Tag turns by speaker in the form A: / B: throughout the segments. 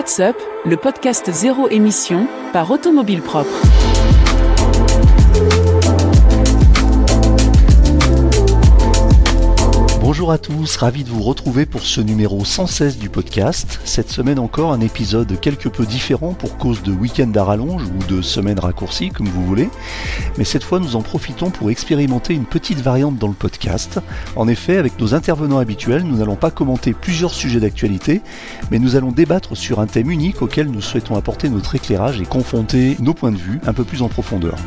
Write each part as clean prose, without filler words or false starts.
A: What's Up, le podcast zéro émission par Automobile Propre.
B: Bonjour à tous, ravi de vous retrouver pour ce numéro 116 du podcast. Cette semaine encore, un épisode quelque peu différent pour cause de week-end à rallonge ou de semaine raccourcie, comme vous voulez. Mais cette fois, nous en profitons pour expérimenter une petite variante dans le podcast. En effet, avec nos intervenants habituels, nous n'allons pas commenter plusieurs sujets d'actualité, mais nous allons débattre sur un thème unique auquel nous souhaitons apporter notre éclairage et confronter nos points de vue un peu plus en profondeur.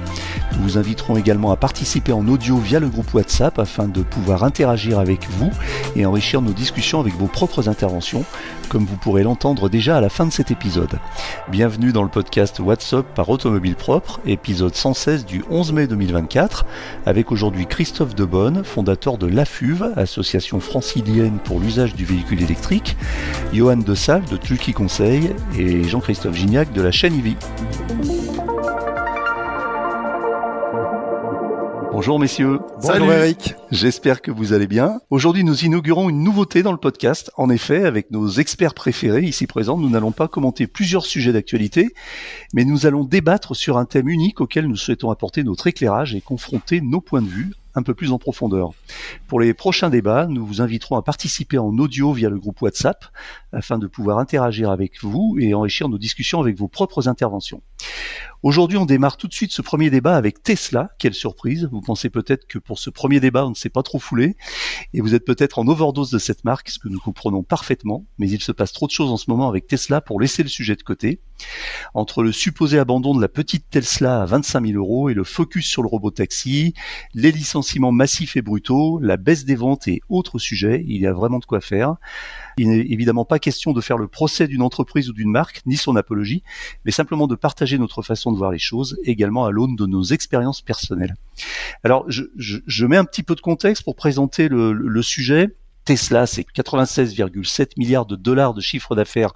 B: Nous vous inviterons également à participer en audio via le groupe WhatsApp afin de pouvoir interagir avec vous et enrichir nos discussions avec vos propres interventions, comme vous pourrez l'entendre déjà à la fin de cet épisode. Bienvenue dans le podcast What's Up par Automobile Propre, épisode 116 du 11 mai 2024, avec aujourd'hui Christophe Debonne, fondateur de l'AFUV, association francilienne pour l'usage du véhicule électrique, Johan De Salle de Tulki Conseil et Jean-Christophe Gignac de la chaîne EV. Bonjour messieurs.
C: Bonjour Eric.
B: J'espère que vous allez bien. Aujourd'hui, nous inaugurons une nouveauté dans le podcast. En effet, avec nos experts préférés ici présents, nous n'allons pas commenter plusieurs sujets d'actualité, mais nous allons débattre sur un thème unique auquel nous souhaitons apporter notre éclairage et confronter nos points de vue un peu plus en profondeur. Pour les prochains débats, nous vous inviterons à participer en audio via le groupe WhatsApp afin de pouvoir interagir avec vous et enrichir nos discussions avec vos propres interventions. Aujourd'hui, on démarre tout de suite ce premier débat avec Tesla. Quelle surprise! Vous pensez peut-être que pour ce premier débat, on ne s'est pas trop foulé et vous êtes peut-être en overdose de cette marque, ce que nous comprenons parfaitement, mais il se passe trop de choses en ce moment avec Tesla pour laisser le sujet de côté. Entre le supposé abandon de la petite Tesla à 25 000 € et le focus sur le robotaxi, les licenciements massifs et brutaux, la baisse des ventes et autres sujets, il y a vraiment de quoi faire. Il n'est évidemment pas question de faire le procès d'une entreprise ou d'une marque, ni son apologie, mais simplement de partager notre façon de voir les choses, également à l'aune de nos expériences personnelles. Alors, je mets un petit peu de contexte pour présenter le sujet. Tesla, c'est 96,7 milliards de dollars de chiffre d'affaires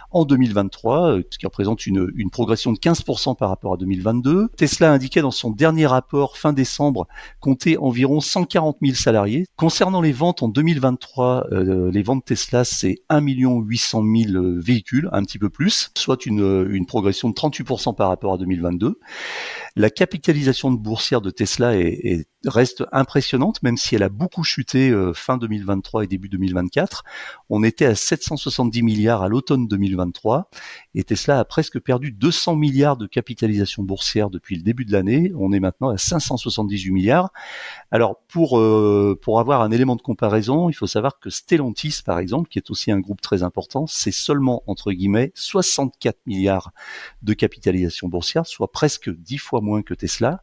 B: en 2023, ce qui représente une progression de 15% par rapport à 2022. Tesla indiquait dans son dernier rapport fin décembre compter environ 140 000 salariés. Concernant les ventes en 2023, les ventes Tesla, c'est 1 800 000 véhicules, un petit peu plus, soit une progression de 38% par rapport à 2022. La capitalisation boursière de Tesla reste impressionnante, même si elle a beaucoup chuté fin 2023 et début 2024. On était à 770 milliards à l'automne 2023 et Tesla a presque perdu 200 milliards de capitalisation boursière depuis le début de l'année. On est maintenant à 578 milliards. Alors pour avoir un élément de comparaison, il faut savoir que Stellantis, par exemple, qui est aussi un groupe très important, c'est seulement, entre guillemets, 64 milliards de capitalisation boursière, soit presque 10 fois moins que Tesla.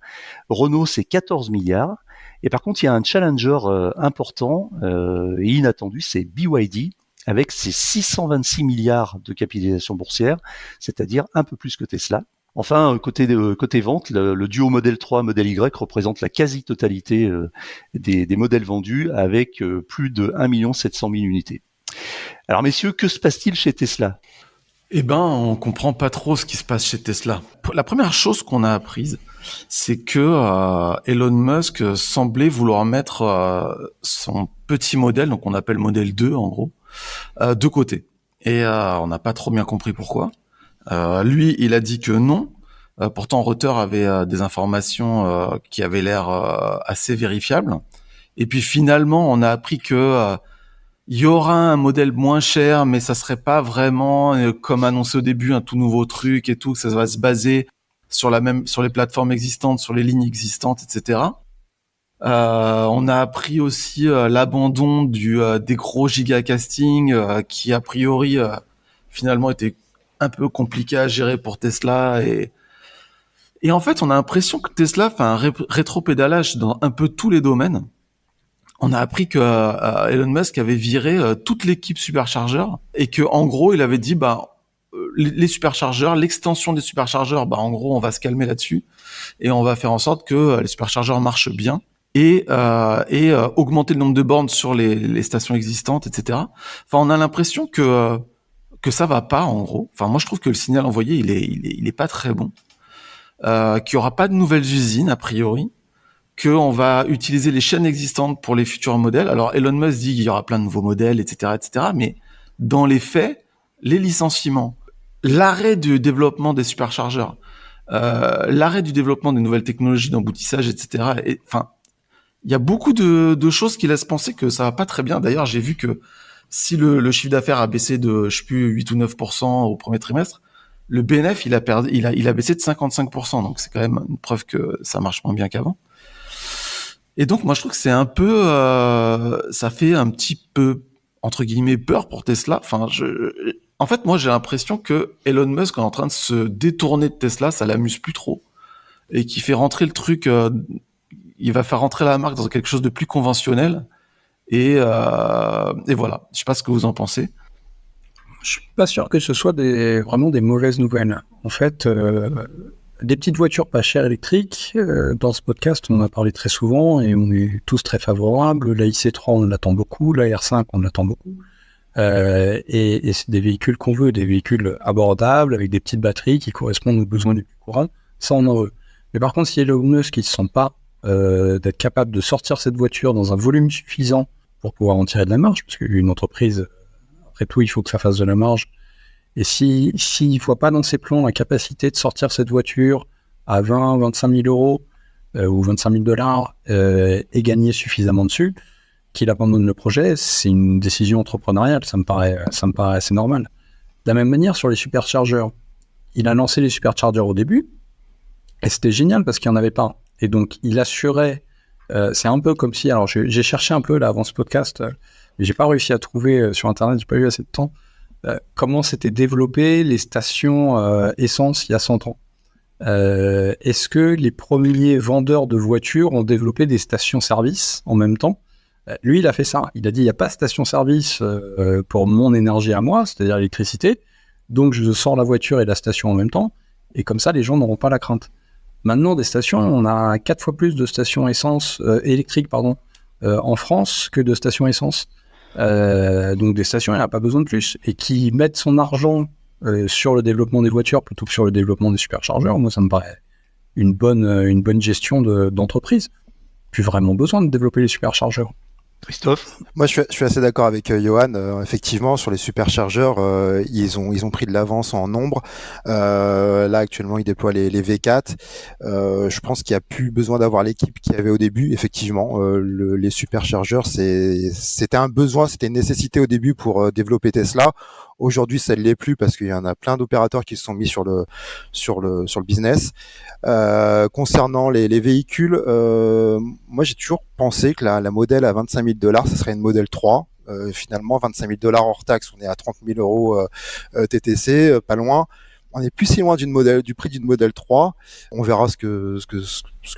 B: Renault, c'est 14 milliards. Et par contre, il y a un challenger important et inattendu, c'est BYD, avec ses 626 milliards de capitalisation boursière, c'est-à-dire un peu plus que Tesla. Enfin, côté vente, le duo Model 3, Model Y représente la quasi-totalité des modèles vendus avec plus de 1 700 000 unités. Alors messieurs, que se passe-t-il chez Tesla ?
C: Eh ben, on comprend pas trop ce qui se passe chez Tesla. La première chose qu'on a apprise, c'est que Elon Musk semblait vouloir mettre son petit modèle, donc on appelle modèle 2 en gros, de côté. Et on n'a pas trop bien compris pourquoi. Lui, il a dit que non. Pourtant, Reuters avait des informations qui avaient l'air assez vérifiables. Et puis finalement, on a appris que il y aura un modèle moins cher, mais ça serait pas vraiment comme annoncé au début un tout nouveau truc et tout. Ça va se baser sur les plateformes existantes, sur les lignes existantes, etc. On a appris aussi l'abandon des gros gigacasting qui a priori finalement était un peu compliqué à gérer pour Tesla et en fait on a l'impression que Tesla fait un rétropédalage dans un peu tous les domaines. On a appris que Elon Musk avait viré toute l'équipe superchargeur et que en gros il avait dit les superchargeurs, l'extension des superchargeurs, en gros on va se calmer là-dessus et on va faire en sorte que les superchargeurs marchent bien et augmenter le nombre de bornes sur les stations existantes, etc. Enfin on a l'impression que ça va pas en gros. Enfin moi je trouve que le signal envoyé il est pas très bon. Qu'il y aura pas de nouvelles usines a priori. Qu'on va utiliser les chaînes existantes pour les futurs modèles. Alors Elon Musk dit qu'il y aura plein de nouveaux modèles, etc., etc. Mais dans les faits, les licenciements l'arrêt du développement des superchargeurs, l'arrêt du développement des nouvelles technologies d'emboutissage, etc. Enfin, il y a beaucoup de choses qui laissent penser que ça va pas très bien. D'ailleurs, j'ai vu que si le chiffre d'affaires a baissé de, je sais plus, 8 ou 9% au premier trimestre, le BNF, il a baissé de 55%. Donc, c'est quand même une preuve que ça marche moins bien qu'avant. Et donc, moi, je trouve que c'est un peu, ça fait un petit peu, entre guillemets, peur pour Tesla. Enfin, en fait, moi, j'ai l'impression que Elon Musk est en train de se détourner de Tesla, ça l'amuse plus trop. Et qui fait rentrer le truc, il va faire rentrer la marque dans quelque chose de plus conventionnel. Et voilà. Je sais pas ce que vous en pensez.
D: Je suis pas sûr que ce soit vraiment des mauvaises nouvelles. En fait, des petites voitures pas chères électriques, dans ce podcast, on en a parlé très souvent et on est tous très favorables. La IC3, on l'attend beaucoup. La R5, on l'attend beaucoup. Et c'est des véhicules qu'on veut, des véhicules abordables avec des petites batteries qui correspondent aux besoins du plus courant. Ça, on en veut. Mais par contre, si Elon Musk ne se sent pas d'être capable de sortir cette voiture dans un volume suffisant pour pouvoir en tirer de la marge, parce qu'une entreprise, après tout, il faut que ça fasse de la marge. Et s'il ne voit pas dans ses plans la capacité de sortir cette voiture à 20 25 000 euros ou 25 000 dollars et gagner suffisamment dessus, qu'il abandonne le projet, c'est une décision entrepreneuriale, ça me paraît assez normal. De la même manière, sur les superchargeurs, il a lancé les superchargers au début, et c'était génial parce qu'il n'y en avait pas. Et donc, il assurait, c'est un peu comme si, alors j'ai cherché un peu là avant ce podcast, mais j'ai pas réussi à trouver sur Internet, j'ai pas eu assez de temps, comment s'étaient développées les stations essence il y a 100 ans. Est-ce que les premiers vendeurs de voitures ont développé des stations-service en même temps ? Lui, il a fait ça. Il a dit, il n'y a pas de station-service pour mon énergie à moi, c'est-à-dire l'électricité, donc je sors la voiture et la station en même temps, et comme ça, les gens n'auront pas la crainte. Maintenant, des stations, on a 4 fois plus de stations électriques en France que de stations essence. Donc des stations, il n'y a pas besoin de plus. Et qui mettent son argent sur le développement des voitures plutôt que sur le développement des superchargeurs, moi, ça me paraît une bonne gestion d'entreprise. Plus vraiment besoin de développer les superchargeurs.
B: Christophe ?
E: Moi, je suis assez d'accord avec Johan. Effectivement, sur les superchargeurs, ils ont pris de l'avance en nombre. Là, actuellement, ils déploient les V4. Je pense qu'il n'y a plus besoin d'avoir l'équipe qu'il y avait au début. Effectivement, les superchargeurs, c'était un besoin, c'était une nécessité au début pour développer Tesla. Aujourd'hui, ça ne l'est plus parce qu'il y en a plein d'opérateurs qui se sont mis sur le business. Concernant les véhicules, moi j'ai toujours pensé que la modèle à 25 000 $, ça serait une modèle 3. Finalement, 25 000 $ hors taxe, on est à 30 000 euros TTC, pas loin. On est plus si loin du prix d'une modèle 3. On verra ce que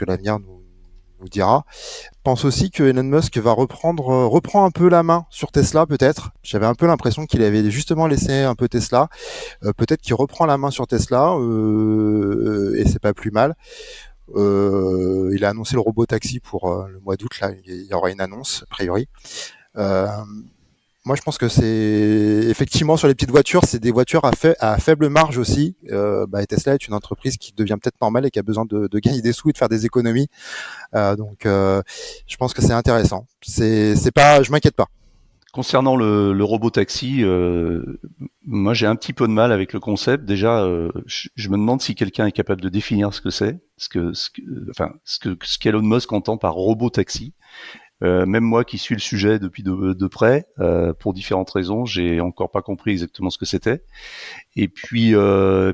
E: l'avenir nous dira. Je pense aussi que Elon Musk reprend un peu la main sur Tesla, peut-être. J'avais un peu l'impression qu'il avait justement laissé un peu Tesla. Peut-être qu'il reprend la main sur Tesla, et c'est pas plus mal. Il a annoncé le robot taxi pour le mois d'août. Là, il y aura une annonce, a priori. Moi, je pense que c'est effectivement sur les petites voitures, c'est des voitures à faible marge aussi. Et Tesla est une entreprise qui devient peut-être normale et qui a besoin de gagner des sous et de faire des économies. Donc, je pense que c'est intéressant. C'est pas, je m'inquiète pas.
B: Concernant le robot taxi, moi j'ai un petit peu de mal avec le concept. Déjà, je me demande si quelqu'un est capable de définir ce que c'est, ce qu'Elon Musk entend par robot taxi. Même moi qui suis le sujet depuis de près, pour différentes raisons, j'ai encore pas compris exactement ce que c'était. Et puis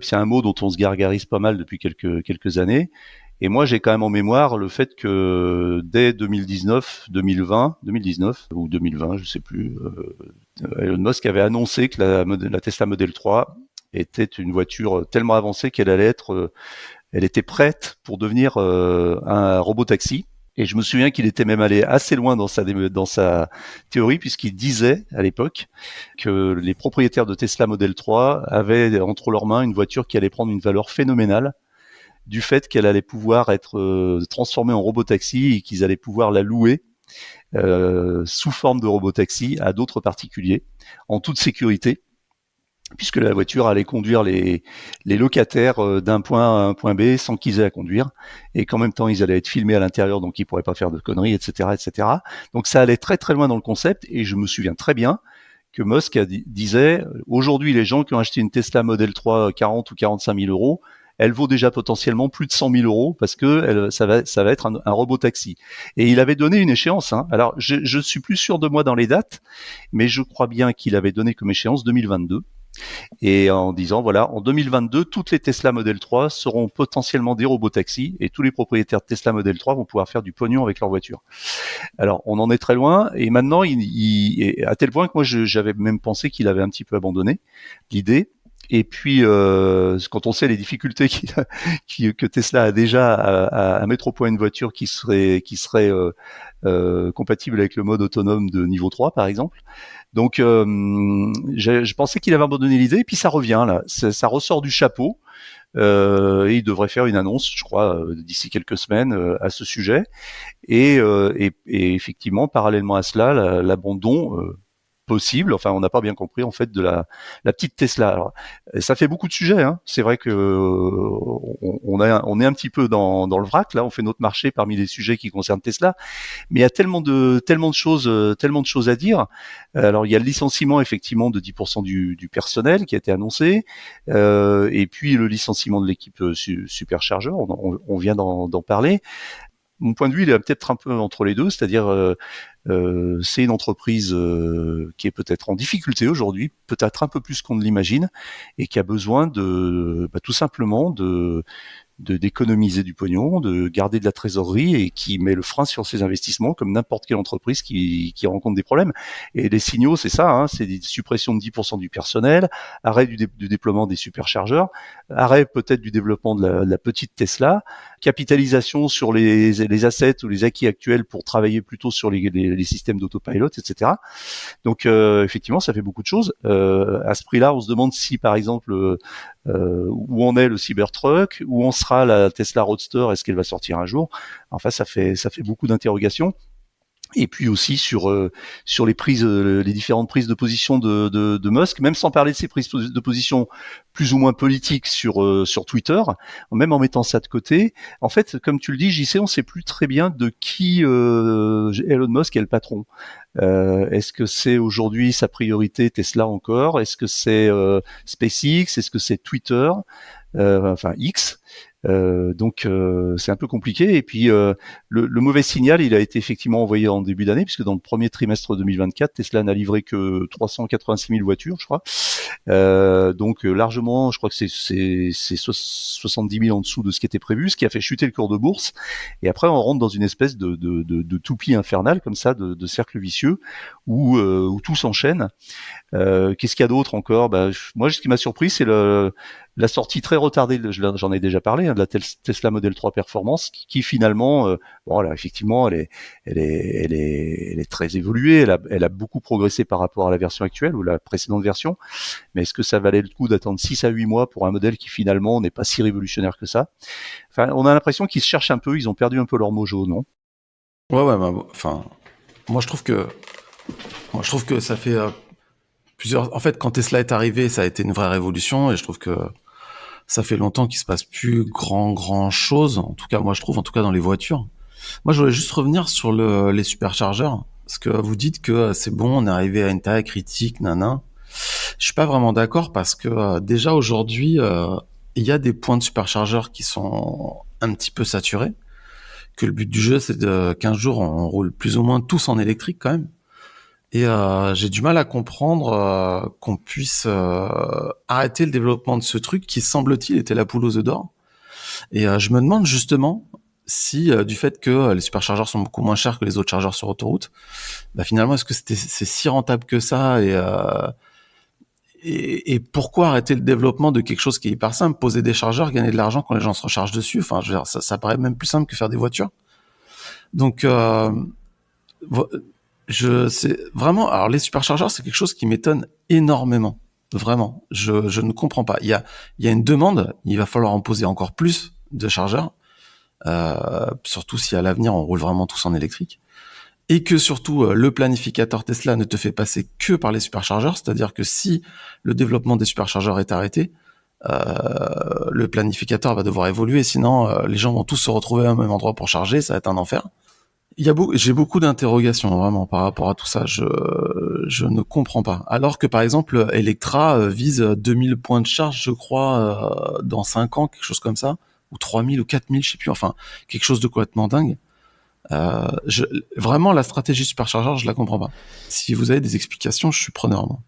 B: c'est un mot dont on se gargarise pas mal depuis quelques années. Et moi, j'ai quand même en mémoire le fait que dès 2019 ou 2020, je sais plus, Elon Musk avait annoncé que la Tesla Model 3 était une voiture tellement avancée elle était prête pour devenir un robot taxi. Et je me souviens qu'il était même allé assez loin dans sa théorie, puisqu'il disait à l'époque que les propriétaires de Tesla Model 3 avaient entre leurs mains une voiture qui allait prendre une valeur phénoménale du fait qu'elle allait pouvoir être transformée en robot-taxi et qu'ils allaient pouvoir la louer sous forme de robot-taxi à d'autres particuliers en toute sécurité, puisque la voiture allait conduire les locataires d'un point à un point B sans qu'ils aient à conduire, et qu'en même temps ils allaient être filmés à l'intérieur, donc ils pourraient pas faire de conneries, etc., etc. Donc ça allait très très loin dans le concept, et je me souviens très bien que Musk disait, aujourd'hui, les gens qui ont acheté une Tesla Model 3 40 ou 45 000 euros, elle vaut déjà potentiellement plus de 100 000 euros parce que ça va être un robot taxi. Et il avait donné une échéance. Hein. Alors, je suis plus sûr de moi dans les dates, mais je crois bien qu'il avait donné comme échéance 2022. Et en disant, voilà, en 2022, toutes les Tesla Model 3 seront potentiellement des robots taxis et tous les propriétaires de Tesla Model 3 vont pouvoir faire du pognon avec leur voiture. Alors, on en est très loin et maintenant, à tel point que moi, j'avais même pensé qu'il avait un petit peu abandonné l'idée. Et puis, quand on sait les difficultés que Tesla a déjà à mettre au point une voiture qui serait compatible avec le mode autonome de niveau 3, par exemple. Donc, je pensais qu'il avait abandonné l'idée, et puis ça revient là, ça ressort du chapeau. Et il devrait faire une annonce, je crois, d'ici quelques semaines à ce sujet. Et effectivement, parallèlement à cela, l'abandon possible. Enfin, on n'a pas bien compris en fait de la petite Tesla. Alors, ça fait beaucoup de sujets. Hein. C'est vrai que on est un petit peu dans le vrac. Là, on fait notre marché parmi les sujets qui concernent Tesla. Mais il y a tellement de choses à dire. Alors, il y a le licenciement effectivement de 10% du personnel qui a été annoncé, et puis le licenciement de l'équipe Supercharger. On vient d'en parler. Mon point de vue, il est peut-être un peu entre les deux, c'est-à-dire c'est une entreprise qui est peut-être en difficulté aujourd'hui, peut-être un peu plus qu'on ne l'imagine, et qui a besoin tout simplement d'économiser du pognon, de garder de la trésorerie et qui met le frein sur ses investissements comme n'importe quelle entreprise qui rencontre des problèmes. Et les signaux, c'est ça, hein, c'est des suppressions de 10% du personnel, arrêt du déploiement des superchargeurs, arrêt peut-être du développement de la petite Tesla, capitalisation sur les assets ou les acquis actuels pour travailler plutôt sur les systèmes d'autopilot, etc. Donc effectivement, ça fait beaucoup de choses. À ce prix-là, on se demande si, par exemple, où en est le Cybertruck, où en sera la Tesla Roadster, est-ce qu'elle va sortir un jour? Enfin, ça fait beaucoup d'interrogations. Et puis aussi sur les différentes prises de position de Musk, même sans parler de ses prises de position plus ou moins politiques sur Twitter, même en mettant ça de côté. En fait, comme tu le dis, JC, on sait plus très bien de qui Elon Musk est le patron. Est-ce que c'est aujourd'hui sa priorité Tesla encore? Est-ce que c'est SpaceX? Est-ce que c'est Twitter? Enfin X? Donc c'est un peu compliqué. Et puis le mauvais signal, il a été effectivement envoyé en début d'année, puisque dans le premier trimestre 2024, Tesla n'a livré que 386 000 voitures, je crois. Donc largement, je crois que c'est 70 000 en dessous de ce qui était prévu, ce qui a fait chuter le cours de bourse. Et après, on rentre dans une espèce de toupie infernale comme ça, de cercle vicieux où tout s'enchaîne. Qu'est-ce qu'il y a d'autre encore? Moi, ce qui m'a surpris, c'est la sortie très retardée, j'en ai déjà parlé, hein, de la Tesla Model 3 Performance, qui finalement, voilà, effectivement, elle est très évoluée, elle a beaucoup progressé par rapport à la version actuelle ou la précédente version. Mais est-ce que ça valait le coup d'attendre 6 à 8 mois pour un modèle qui finalement n'est pas si révolutionnaire que ça? Enfin, on a l'impression qu'ils se cherchent un peu, ils ont perdu un peu leur mojo, non?
C: Ouais, enfin, moi je trouve que ça fait plusieurs. En fait, quand Tesla est arrivé, ça a été une vraie révolution, et je trouve que ça fait longtemps qu'il se passe plus grand chose. En tout cas, moi je trouve, en tout cas dans les voitures. Moi, je voulais juste revenir sur les superchargeurs, parce que vous dites que c'est bon, on est arrivé à une taille critique, nanan. Je suis pas vraiment d'accord, parce que déjà aujourd'hui, il y a des points de superchargeurs qui sont un petit peu saturés. Que le but du jeu, c'est de 15 jours, on roule plus ou moins tous en électrique quand même. Et j'ai du mal à comprendre qu'on puisse arrêter le développement de ce truc qui, semble-t-il, était la poule aux œufs d'or. Et je me demande justement si, du fait que les superchargeurs sont beaucoup moins chers que les autres chargeurs sur autoroute, finalement, est-ce que c'est si rentable que ça, et pourquoi arrêter le développement de quelque chose qui est hyper simple, poser des chargeurs, gagner de l'argent quand les gens se rechargent dessus? Enfin, je veux dire, ça paraît même plus simple que faire des voitures. Donc, c'est vraiment, alors les superchargeurs, c'est quelque chose qui m'étonne énormément. Vraiment. Je ne comprends pas. Il y a une demande, il va falloir en poser encore plus de chargeurs, surtout si à l'avenir on roule vraiment tous en électrique. Et que surtout, le planificateur Tesla ne te fait passer que par les superchargeurs, c'est-à-dire que si le développement des superchargeurs est arrêté, le planificateur va devoir évoluer, sinon les gens vont tous se retrouver au même endroit pour charger, ça va être un enfer. J'ai beaucoup d'interrogations vraiment par rapport à tout ça. Je ne comprends pas. Alors que par exemple, Electra vise 2000 points de charge, je crois, dans 5 ans, quelque chose comme ça, ou 3000 ou 4000, je sais plus. Enfin, quelque chose de complètement dingue. Vraiment, la stratégie superchargeur, je la comprends pas. Si vous avez des explications, je suis preneur. Moi.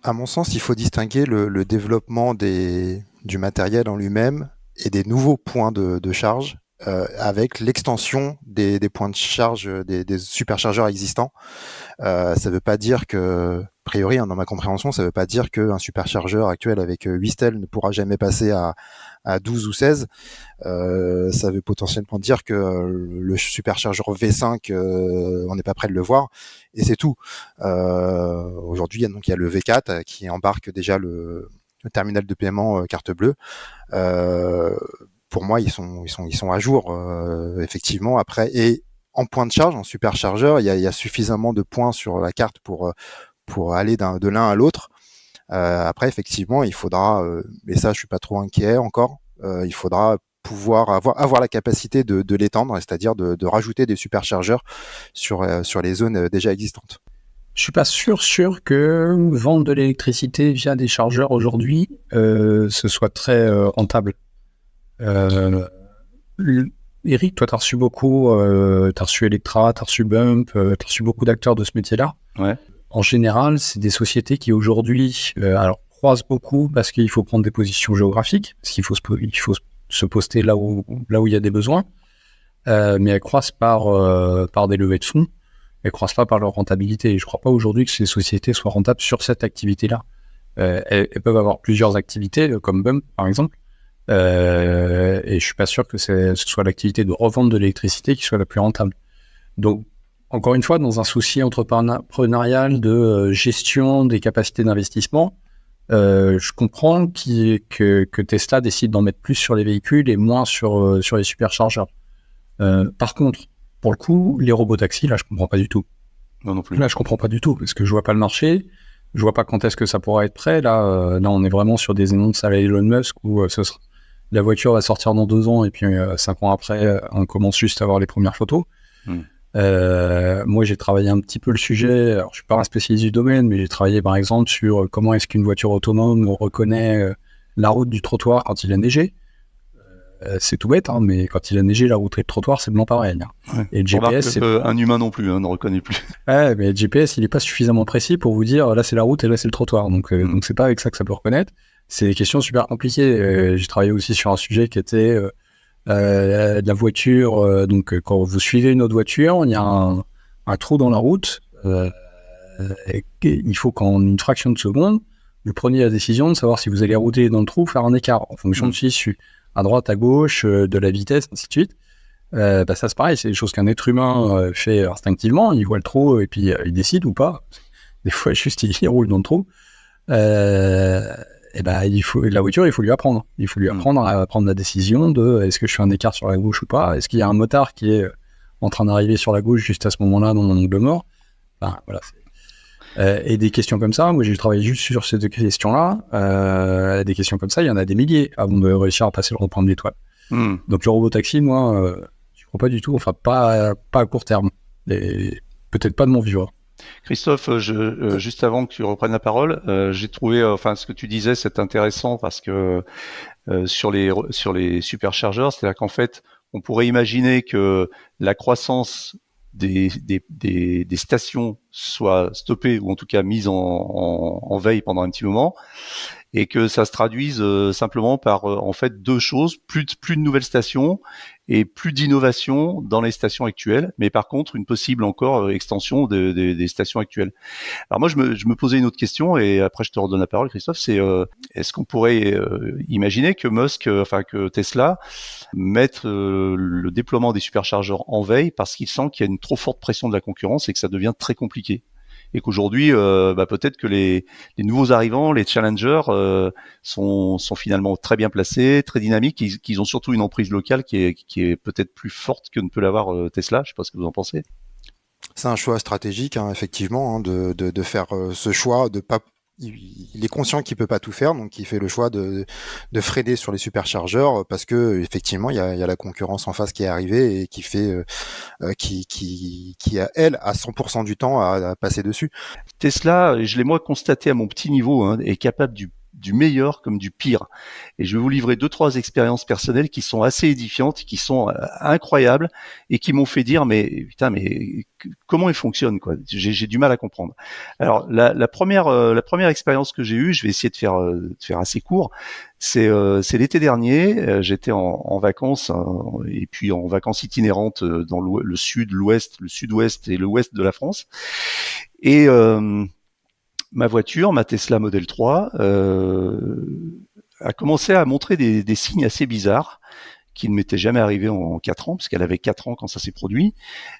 E: À mon sens, il faut distinguer le développement du matériel en lui-même et des nouveaux points de charge avec l'extension des points de charge des superchargeurs existants. Ça ne veut pas dire que, a priori, dans ma compréhension, ça ne veut pas dire qu'un superchargeur actuel avec 8 stèles ne pourra jamais passer à 12 ou 16. Ça veut potentiellement dire que le superchargeur V5, on n'est pas prêt de le voir, et c'est tout. Aujourd'hui, il y a le V4 qui embarque déjà le terminal de paiement carte bleue. Pour moi, ils sont à jour, effectivement. Après, et en point de charge, en superchargeur, il y a suffisamment de points sur la carte pour aller de l'un à l'autre. Après, effectivement, il faudra, et ça, je suis pas trop inquiet encore. Il faudra pouvoir avoir la capacité de l'étendre, c'est-à-dire de rajouter des superchargeurs sur les zones déjà existantes.
D: Je suis pas sûr que vendre de l'électricité via des chargeurs aujourd'hui, ce soit très rentable. Eric, toi, t'as reçu beaucoup, t'as reçu Electra, t'as reçu Bump, t'as reçu beaucoup d'acteurs de ce métier-là.
B: Ouais.
D: En général, c'est des sociétés qui aujourd'hui, croisent beaucoup parce qu'il faut prendre des positions géographiques, parce qu'il faut se poster là où il y a des besoins, mais elles croissent par des levées de fonds. Elles croissent pas par leur rentabilité. Et je crois pas aujourd'hui que ces sociétés soient rentables sur cette activité-là. Elles peuvent avoir plusieurs activités, comme Bump, par exemple. Et je suis pas sûr que ce soit l'activité de revente de l'électricité qui soit la plus rentable. Donc, encore une fois, dans un souci entrepreneurial de gestion des capacités d'investissement, je comprends que Tesla décide d'en mettre plus sur les véhicules et moins sur les superchargeurs. Par contre, pour le coup, les robotaxis, là, je comprends pas du tout.
B: Non plus.
D: Là, je comprends pas du tout, parce que je vois pas le marché, je vois pas quand est-ce que ça pourra être prêt. Là, on est vraiment sur des annonces à la Elon Musk où la voiture va sortir dans 2 ans, et puis 5 ans après, on commence juste à avoir les premières photos. Moi, j'ai travaillé un petit peu le sujet. Alors, je suis pas un spécialiste du domaine, mais j'ai travaillé, par exemple, sur comment est-ce qu'une voiture autonome reconnaît la route du trottoir quand il a neigé. C'est tout bête, hein, mais quand il a neigé, la route et le trottoir, c'est blanc pareil. Hein.
B: Ouais.
D: Et le GPS,
B: un humain non plus ne reconnaît plus.
D: Ouais, mais le GPS, il est pas suffisamment précis pour vous dire là c'est la route et là c'est le trottoir. Donc c'est pas avec ça que ça peut reconnaître. C'est des questions super compliquées. J'ai travaillé aussi sur un sujet qui était de la voiture. Donc quand vous suivez une autre voiture, il y a un trou dans la route. Il faut qu'en une fraction de seconde, vous preniez la décision de savoir si vous allez rouler dans le trou ou faire un écart en fonction de si à droite, à gauche, de la vitesse, ainsi de suite. Ça c'est pareil, c'est des choses qu'un être humain fait instinctivement. Il voit le trou et puis il décide ou pas. Des fois, juste il roule dans le trou. La voiture, il faut lui apprendre. Il faut lui apprendre à prendre la décision de est-ce que je fais un écart sur la gauche ou pas. Est-ce qu'il y a un motard qui est en train d'arriver sur la gauche juste à ce moment-là dans mon angle mort. Enfin, voilà. Et des questions comme ça, moi j'ai travaillé juste sur ces 2 questions-là. Des questions comme ça, il y en a des milliers avant de réussir à passer le rond-point de l'étoile. Donc le robotaxi, moi, je crois pas du tout, enfin pas à court terme, et peut-être pas de mon vivant.
B: Christophe, juste avant que tu reprennes la parole, j'ai trouvé, ce que tu disais, c'est intéressant parce que sur les superchargeurs, c'est-à-dire qu'en fait, on pourrait imaginer que la croissance des stations soit stoppée ou en tout cas mise en veille pendant un petit moment, et que ça se traduise simplement par en fait 2 choses, plus de nouvelles stations et plus d'innovation dans les stations actuelles, mais par contre une possible encore extension des stations actuelles. Alors moi je me posais une autre question, et après je te redonne la parole, Christophe, c'est est-ce qu'on pourrait imaginer que que Tesla mette le déploiement des superchargeurs en veille parce qu'il sent qu'il y a une trop forte pression de la concurrence et que ça devient très compliqué, et qu'aujourd'hui peut-être que les nouveaux arrivants, les challengers sont finalement très bien placés, très dynamiques, qu'ils ont surtout une emprise locale qui est peut-être plus forte que ne peut l'avoir Tesla. Je sais pas ce que vous en pensez.
E: C'est un choix stratégique, hein, effectivement, hein, de faire ce choix, de pas il est conscient qu'il peut pas tout faire, donc il fait le choix de freiner sur les superchargeurs parce que effectivement il y a la concurrence en face qui est arrivée et qui fait qui a elle à 100% du temps à passer dessus.
B: Tesla, je l'ai moi constaté à mon petit niveau, hein, est capable du meilleur comme du pire. Et je vais vous livrer 2-3 expériences personnelles qui sont assez édifiantes, qui sont incroyables et qui m'ont fait dire mais putain mais comment il fonctionne quoi. J'ai du mal à comprendre. Alors la première expérience que j'ai eue, je vais essayer de faire assez court. C'est l'été dernier, j'étais en vacances et puis en vacances itinérantes dans le sud, l'ouest, le sud-ouest et l'ouest de la France. Et ma voiture, ma Tesla Model 3, a commencé à montrer des signes assez bizarres qui ne m'étaient jamais arrivés en 4 ans, parce qu'elle avait 4 ans quand ça s'est produit,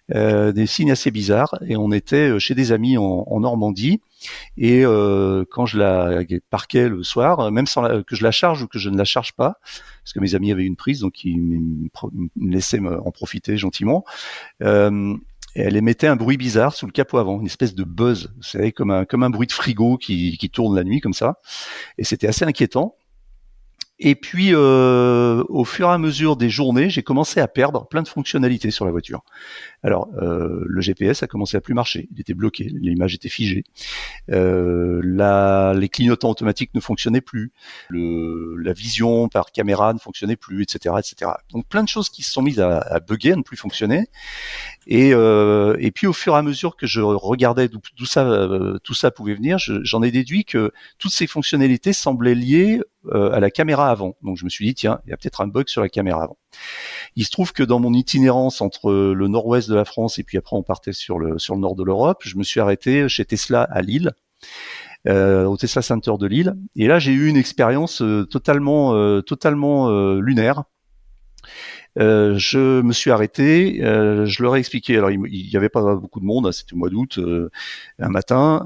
B: des signes assez bizarres. Et on était chez des amis en Normandie, et quand je la parquais le soir, même sans que je la charge ou que je ne la charge pas, parce que mes amis avaient une prise, donc ils me laissaient en profiter gentiment, et elle émettait un bruit bizarre sous le capot avant, une espèce de buzz, vous savez, comme un bruit de frigo qui tourne la nuit comme ça. Et c'était assez inquiétant. Et puis, au fur et à mesure des journées, j'ai commencé à perdre plein de fonctionnalités sur la voiture. Alors, le GPS a commencé à plus marcher, il était bloqué, l'image était figée. Les clignotants automatiques ne fonctionnaient plus, la vision par caméra ne fonctionnait plus, etc., etc. Donc, plein de choses qui se sont mises à bugger, à ne plus fonctionner. Et puis au fur et à mesure que je regardais d'où tout ça pouvait venir, j'en ai déduit que toutes ces fonctionnalités semblaient liées à la caméra avant. Donc je me suis dit tiens, il y a peut-être un bug sur la caméra avant. Il se trouve que dans mon itinérance entre le nord-ouest de la France et puis après on partait sur le nord de l'Europe, je me suis arrêté chez Tesla à Lille. Au Tesla Center de Lille. Et là j'ai eu une expérience totalement lunaire. Je me suis arrêté, je leur ai expliqué. Alors il y avait pas beaucoup de monde, hein, c'était au mois d'août, un matin,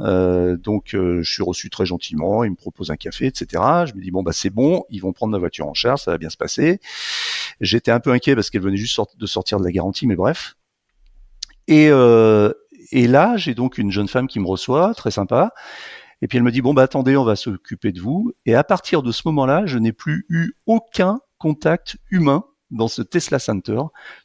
B: donc je suis reçu très gentiment. Ils me proposent un café, etc. Je me dis bon bah c'est bon, ils vont prendre ma voiture en charge, ça va bien se passer. J'étais un peu inquiet parce qu'elle venait juste de sortir de la garantie, mais bref. Et là j'ai donc une jeune femme qui me reçoit, très sympa. Et puis elle me dit bon bah attendez, on va s'occuper de vous. Et à partir de ce moment-là, je n'ai plus eu aucun contact humain dans ce Tesla Center.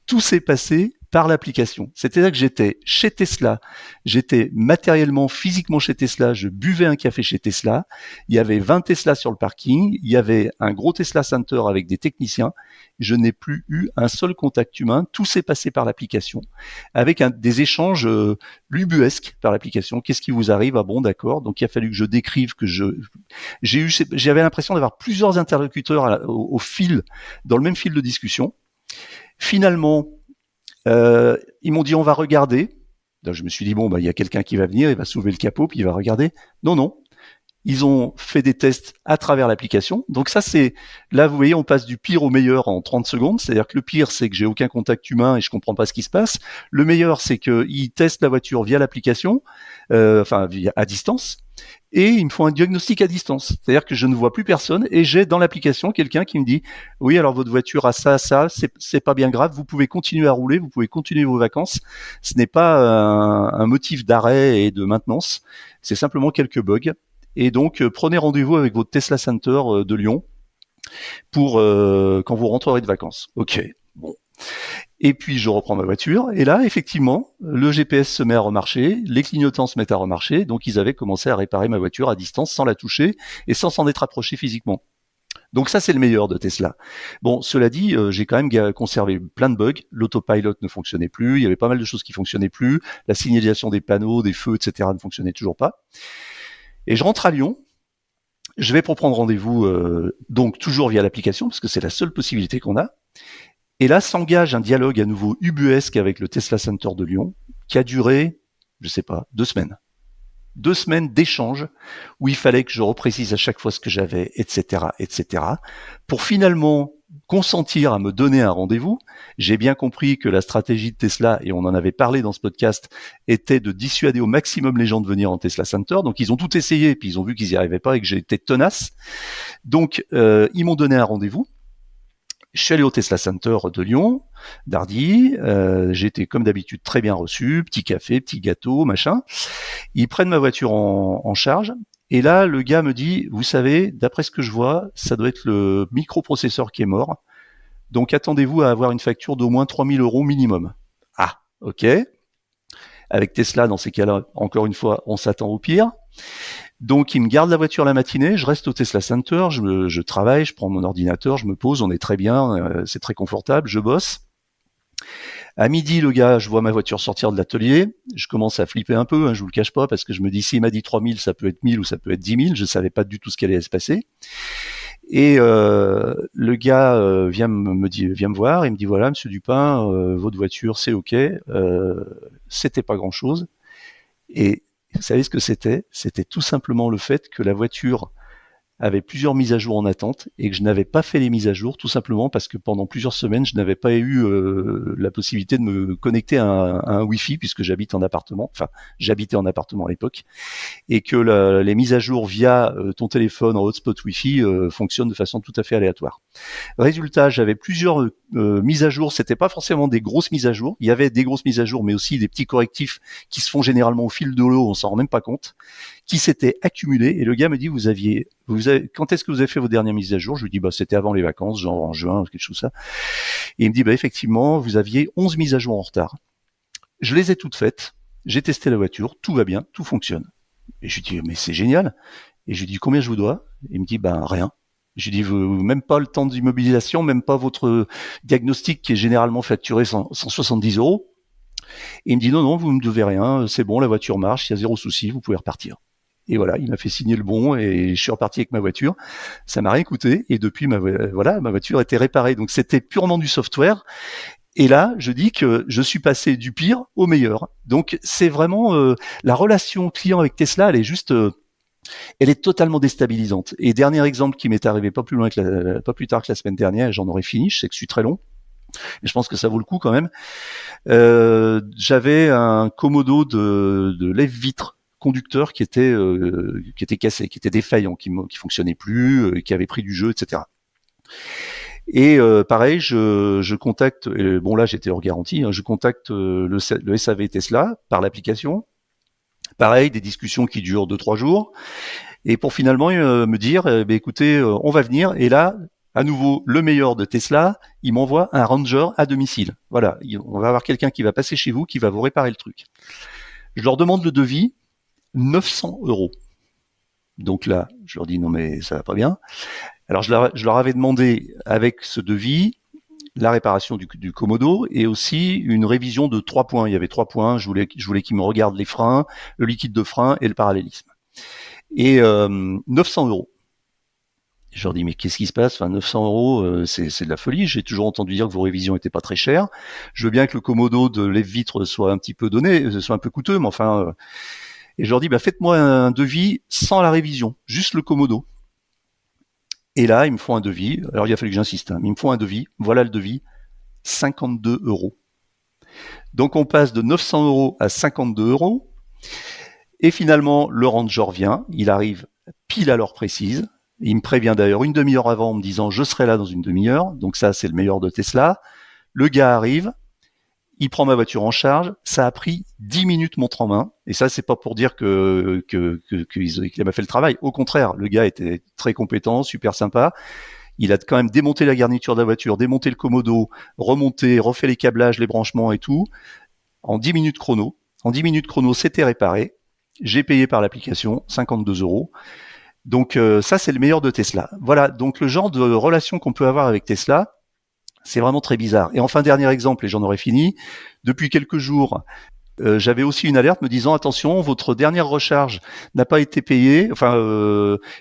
B: Tout s'est passé par l'application. C'est-à-dire que j'étais chez Tesla, j'étais matériellement, physiquement chez Tesla, je buvais un café chez Tesla, il y avait 20 Tesla sur le parking, il y avait un gros Tesla Center avec des techniciens, je n'ai plus eu un seul contact humain, tout s'est passé par l'application, avec des échanges lubuesques par l'application. Qu'est-ce qui vous arrive? Ah bon, d'accord. Donc il a fallu que je décrive que j'avais l'impression d'avoir plusieurs interlocuteurs au fil, dans le même fil de discussion. Finalement, ils m'ont dit on va regarder. Donc, je me suis dit bon bah il y a quelqu'un qui va venir, il va soulever le capot puis il va regarder. Non. Ils ont fait des tests à travers l'application. Donc ça c'est là vous voyez on passe du pire au meilleur en 30 secondes. C'est-à-dire que le pire c'est que j'ai aucun contact humain et je comprends pas ce qui se passe. Le meilleur c'est que ils testent la voiture via l'application, à distance. Et ils me font un diagnostic à distance. C'est-à-dire que je ne vois plus personne et j'ai dans l'application quelqu'un qui me dit oui, alors votre voiture a ça, c'est pas bien grave, vous pouvez continuer à rouler, vous pouvez continuer vos vacances. Ce n'est pas un motif d'arrêt et de maintenance, c'est simplement quelques bugs. Et donc, prenez rendez-vous avec votre Tesla Center de Lyon pour quand vous rentrerez de vacances. Ok, bon. Et puis je reprends ma voiture, et là, effectivement, le GPS se met à remarcher, les clignotants se mettent à remarcher, donc ils avaient commencé à réparer ma voiture à distance sans la toucher et sans s'en être approché physiquement. Donc ça, c'est le meilleur de Tesla. Bon, cela dit, j'ai quand même conservé plein de bugs. L'autopilot ne fonctionnait plus, il y avait pas mal de choses qui fonctionnaient plus, la signalisation des panneaux, des feux, etc. ne fonctionnait toujours pas. Et je rentre à Lyon, je vais pour prendre rendez-vous, donc toujours via l'application, parce que c'est la seule possibilité qu'on a. Et là s'engage un dialogue à nouveau ubuesque avec le Tesla Center de Lyon, qui a duré, je sais pas, 2 semaines. 2 semaines d'échanges où il fallait que je reprécise à chaque fois ce que j'avais, etc., etc., pour finalement consentir à me donner un rendez-vous. J'ai bien compris que la stratégie de Tesla, et on en avait parlé dans ce podcast, était de dissuader au maximum les gens de venir en Tesla Center. Donc ils ont tout essayé, puis ils ont vu qu'ils n'y arrivaient pas et que j'étais tenace. Donc ils m'ont donné un rendez-vous. Je suis allé au Tesla Center de Lyon, d'Ardy, j'ai été comme d'habitude très bien reçu, petit café, petit gâteau, machin. Ils prennent ma voiture en charge Et là, le gars me dit, vous savez, d'après ce que je vois, ça doit être le microprocesseur qui est mort. Donc attendez-vous à avoir une facture d'au moins 3 000 € minimum. Ah, ok. Avec Tesla, dans ces cas-là, encore une fois, on s'attend au pire. Donc, il me garde la voiture la matinée, je reste au Tesla Center, je travaille, je prends mon ordinateur, je me pose, on est très bien, c'est très confortable, je bosse. À midi, le gars, je vois ma voiture sortir de l'atelier, je commence à flipper un peu, je vous le cache pas, parce que je me dis, s'il m'a dit 3000, ça peut être 1000 ou ça peut être 10 000, je savais pas du tout ce qui allait se passer. Et le gars vient me voir, il me dit, voilà, monsieur Dupin, votre voiture, c'est ok, c'était pas grand-chose. Et vous savez ce que c'était ? C'était tout simplement le fait que la voiture avait plusieurs mises à jour en attente et que je n'avais pas fait les mises à jour tout simplement parce que pendant plusieurs semaines, je n'avais pas eu la possibilité de me connecter à un Wi-Fi puisque j'habitais en appartement à l'époque et que les mises à jour via ton téléphone en hotspot Wi-Fi fonctionnent de façon tout à fait aléatoire. Résultat, j'avais plusieurs mises à jour, c'était pas forcément des grosses mises à jour, il y avait des grosses mises à jour mais aussi des petits correctifs qui se font généralement au fil de l'eau, on s'en rend même pas compte, qui s'étaient accumulés et le gars me dit quand est-ce que vous avez fait vos dernières mises à jour ? Je lui dis c'était avant les vacances, genre en juin, quelque chose comme ça. Et il me dit effectivement, vous aviez 11 mises à jour en retard. Je les ai toutes faites, j'ai testé la voiture, tout va bien, tout fonctionne. Et je lui dis mais c'est génial. Et je lui dis combien je vous dois ? Et il me dit rien. Je lui dis même pas le temps d'immobilisation, même pas votre diagnostic qui est généralement facturé 170 €. Et il me dit non, vous me devez rien, c'est bon, la voiture marche, il y a zéro souci, vous pouvez repartir. Et voilà, il m'a fait signer le bon et je suis reparti avec ma voiture. Ça m'a rien coûté et depuis ma voiture était réparée. Donc c'était purement du software. Et là, je dis que je suis passé du pire au meilleur. Donc c'est vraiment la relation client avec Tesla, elle est juste elle est totalement déstabilisante. Et dernier exemple qui m'est arrivé pas plus tard que la semaine dernière, et j'en aurais fini, je sais que je suis très long, mais je pense que ça vaut le coup quand même. J'avais un Komodo de lève-vitre conducteur qui était cassé, qui était défaillant, qui fonctionnait plus, qui avait pris du jeu, etc. Et pareil, je contacte, là j'étais hors garantie, je contacte le SAV Tesla par l'application. Pareil, des discussions qui durent 2-3 jours, et pour finalement me dire, écoutez, on va venir, et là, à nouveau, le meilleur de Tesla, il m'envoie un Ranger à domicile. Voilà, on va avoir quelqu'un qui va passer chez vous, qui va vous réparer le truc. Je leur demande le devis, 900 €. Donc là, je leur dis non mais ça va pas bien. Alors je leur avais demandé avec ce devis la réparation du Komodo et aussi une révision de 3 points. Il y avait 3 points. Je voulais qu'ils me regardent les freins, le liquide de frein et le parallélisme. Et 900 €. Je leur dis mais qu'est-ce qui se passe ? 900 €, c'est de la folie. J'ai toujours entendu dire que vos révisions étaient pas très chères. Je veux bien que le Komodo de lève-vitre soit un petit peu soit un peu coûteux, mais enfin. Et je leur dis faites-moi un devis sans la révision, juste le Komodo. Et là, ils me font un devis. Alors, il a fallu que j'insiste. Mais ils me font un devis. Voilà le devis. 52 €. Donc, on passe de 900 € à 52 €. Et finalement, le Ranger vient. Il arrive pile à l'heure précise. Il me prévient d'ailleurs une demi-heure avant en me disant « Je serai là dans une demi-heure ». Donc ça, c'est le meilleur de Tesla. Le gars arrive. Il prend ma voiture en charge. Ça a pris 10 minutes montre en main. Et ça, c'est pas pour dire qu'il m'a fait le travail. Au contraire, le gars était très compétent, super sympa. Il a quand même démonté la garniture de la voiture, démonté le Komodo, remonté, refait les câblages, les branchements et tout. En 10 minutes chrono. En 10 minutes chrono, c'était réparé. J'ai payé par l'application 52 €. Donc ça, c'est le meilleur de Tesla. Voilà, donc le genre de relation qu'on peut avoir avec Tesla, c'est vraiment très bizarre. Et enfin, dernier exemple, et j'en aurai fini. Depuis quelques jours, j'avais aussi une alerte me disant attention, votre dernière recharge n'a pas été payée,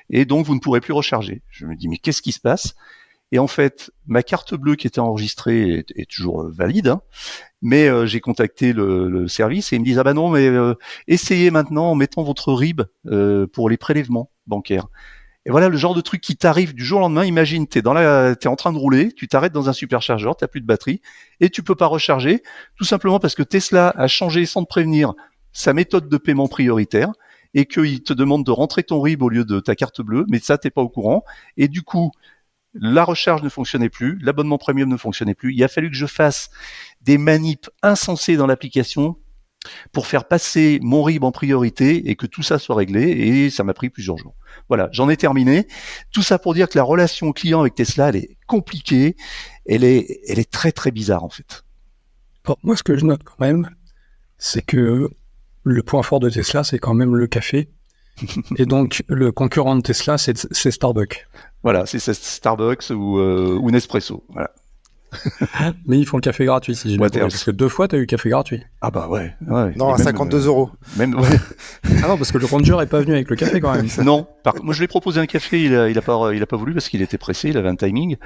B: et donc vous ne pourrez plus recharger. Je me dis mais qu'est-ce qui se passe ? Et en fait, ma carte bleue qui était enregistrée est toujours valide, mais j'ai contacté le service et ils me disent ah non mais essayez maintenant en mettant votre RIB pour les prélèvements bancaires. Et voilà le genre de truc qui t'arrive du jour au lendemain. Imagine, t'es en train de rouler, tu t'arrêtes dans un superchargeur, t'as plus de batterie et tu peux pas recharger, tout simplement parce que Tesla a changé sans te prévenir sa méthode de paiement prioritaire et qu'il te demande de rentrer ton RIB au lieu de ta carte bleue, mais ça t'es pas au courant. Et du coup, la recharge ne fonctionnait plus, l'abonnement premium ne fonctionnait plus. Il a fallu que je fasse des manips insensées dans l'application. pour faire passer mon RIB en priorité et que tout ça soit réglé, et ça m'a pris plusieurs jours. Voilà, j'en ai terminé. Tout ça pour dire que la relation client avec Tesla, elle est compliquée, elle est très très bizarre en fait.
D: Bon, moi, ce que je note quand même, c'est que le point fort de Tesla, c'est quand même le café. Et donc, le concurrent de Tesla, c'est Starbucks.
B: Voilà, c'est Starbucks ou Nespresso. Voilà.
D: Mais ils font le café gratuit, si je me trompe. Parce que 2 fois, tu as eu café gratuit.
B: Ah bah ouais.
E: Non,
B: Et
E: à
B: même,
E: 52 euros.
B: Même, ouais.
D: Ah non, parce que le conducteur est pas venu avec le café quand même.
B: Non, moi je lui ai proposé un café, il a pas voulu parce qu'il était pressé, il avait un timing.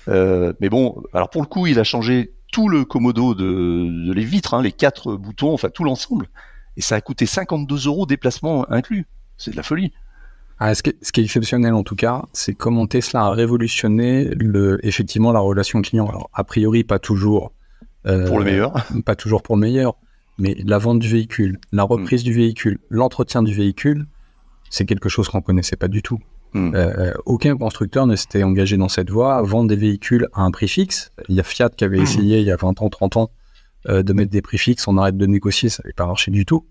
B: Mais bon, alors pour le coup, il a changé tout le commodo de les vitres, hein, les 4 boutons, enfin tout l'ensemble, et ça a coûté 52 € déplacement inclus. C'est de la folie.
D: Ah, ce qui est exceptionnel en tout cas, c'est comment Tesla a révolutionné effectivement la relation client. Alors a priori pas toujours
B: Pour le meilleur.
D: pas toujours pour le meilleur, mais la vente du véhicule, la reprise du véhicule, l'entretien du véhicule, c'est quelque chose qu'on connaissait pas du tout. Aucun constructeur ne s'était engagé dans cette voie, vendre des véhicules à un prix fixe. Il y a Fiat qui avait essayé il y a 20 ans, 30 ans de mettre des prix fixes, on arrête de négocier, ça n'avait pas marché du tout.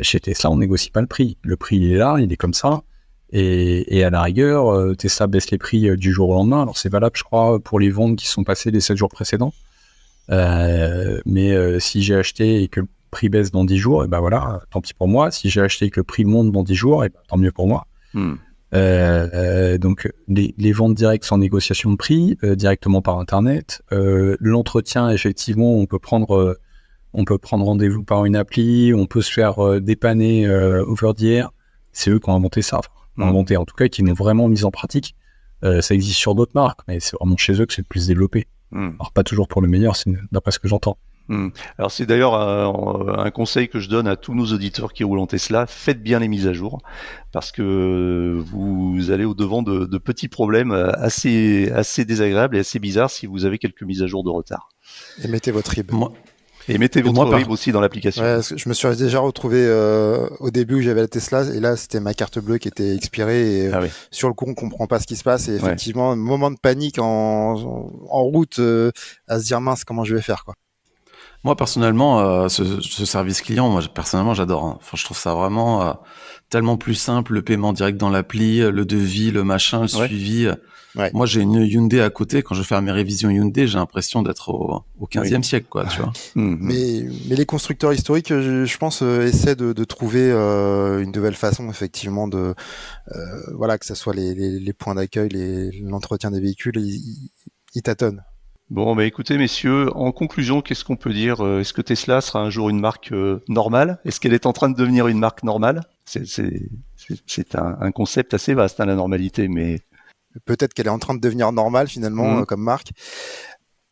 D: Chez Tesla, on négocie pas le prix. Le prix, il est là, il est comme ça. Et à la rigueur, Tesla baisse les prix du jour au lendemain. Alors, c'est valable, je crois, pour les ventes qui sont passées les 7 jours précédents. Mais si j'ai acheté et que le prix baisse dans 10 jours, et ben voilà, tant pis pour moi. Si j'ai acheté et que le prix monte dans 10 jours, et ben tant mieux pour moi. Donc, les ventes directes sans négociation de prix, directement par Internet. L'entretien, effectivement, on peut prendre rendez-vous par une appli, on peut se faire dépanner over the air. C'est eux qui ont inventé ça, inventé en tout cas, qui l'ont vraiment mis en pratique. Ça existe sur d'autres marques, mais c'est vraiment chez eux que c'est le plus développé. Alors pas toujours pour le meilleur, c'est d'après ce que j'entends.
B: Alors c'est d'ailleurs un conseil que je donne à tous nos auditeurs qui roulent en Tesla, faites bien les mises à jour, parce que vous allez au-devant de petits problèmes assez désagréables et assez bizarres si vous avez quelques mises à jour de retard.
E: Et mettez votre RIB.
B: Et mettez votre RIB aussi dans l'application.
E: Ouais, je me suis déjà retrouvé au début où j'avais la Tesla, et là c'était ma carte bleue qui était expirée, et sur le coup on comprend pas ce qui se passe, et effectivement un moment de panique en route, à se dire mince, comment je vais faire, quoi.
C: Moi personnellement, ce service client, moi personnellement j'adore. Enfin, je trouve ça vraiment tellement plus simple, le paiement direct dans l'appli, le devis, le machin, le suivi. Moi, j'ai une Hyundai à côté. Quand je fais mes révisions Hyundai, j'ai l'impression d'être au 15e siècle, quoi, tu vois.
E: Mais les constructeurs historiques, je pense, essaient de trouver une nouvelle façon, effectivement, voilà, que ce soit les points d'accueil, l'entretien des véhicules, ils tâtonnent.
B: Bon, bah écoutez, messieurs, en conclusion, qu'est-ce qu'on peut dire? Est-ce que Tesla sera un jour une marque normale? Est-ce qu'elle est en train de devenir une marque normale? C'est un concept assez vaste, hein, la normalité, mais...
E: Peut-être qu'elle est en train de devenir normale, finalement, comme marque.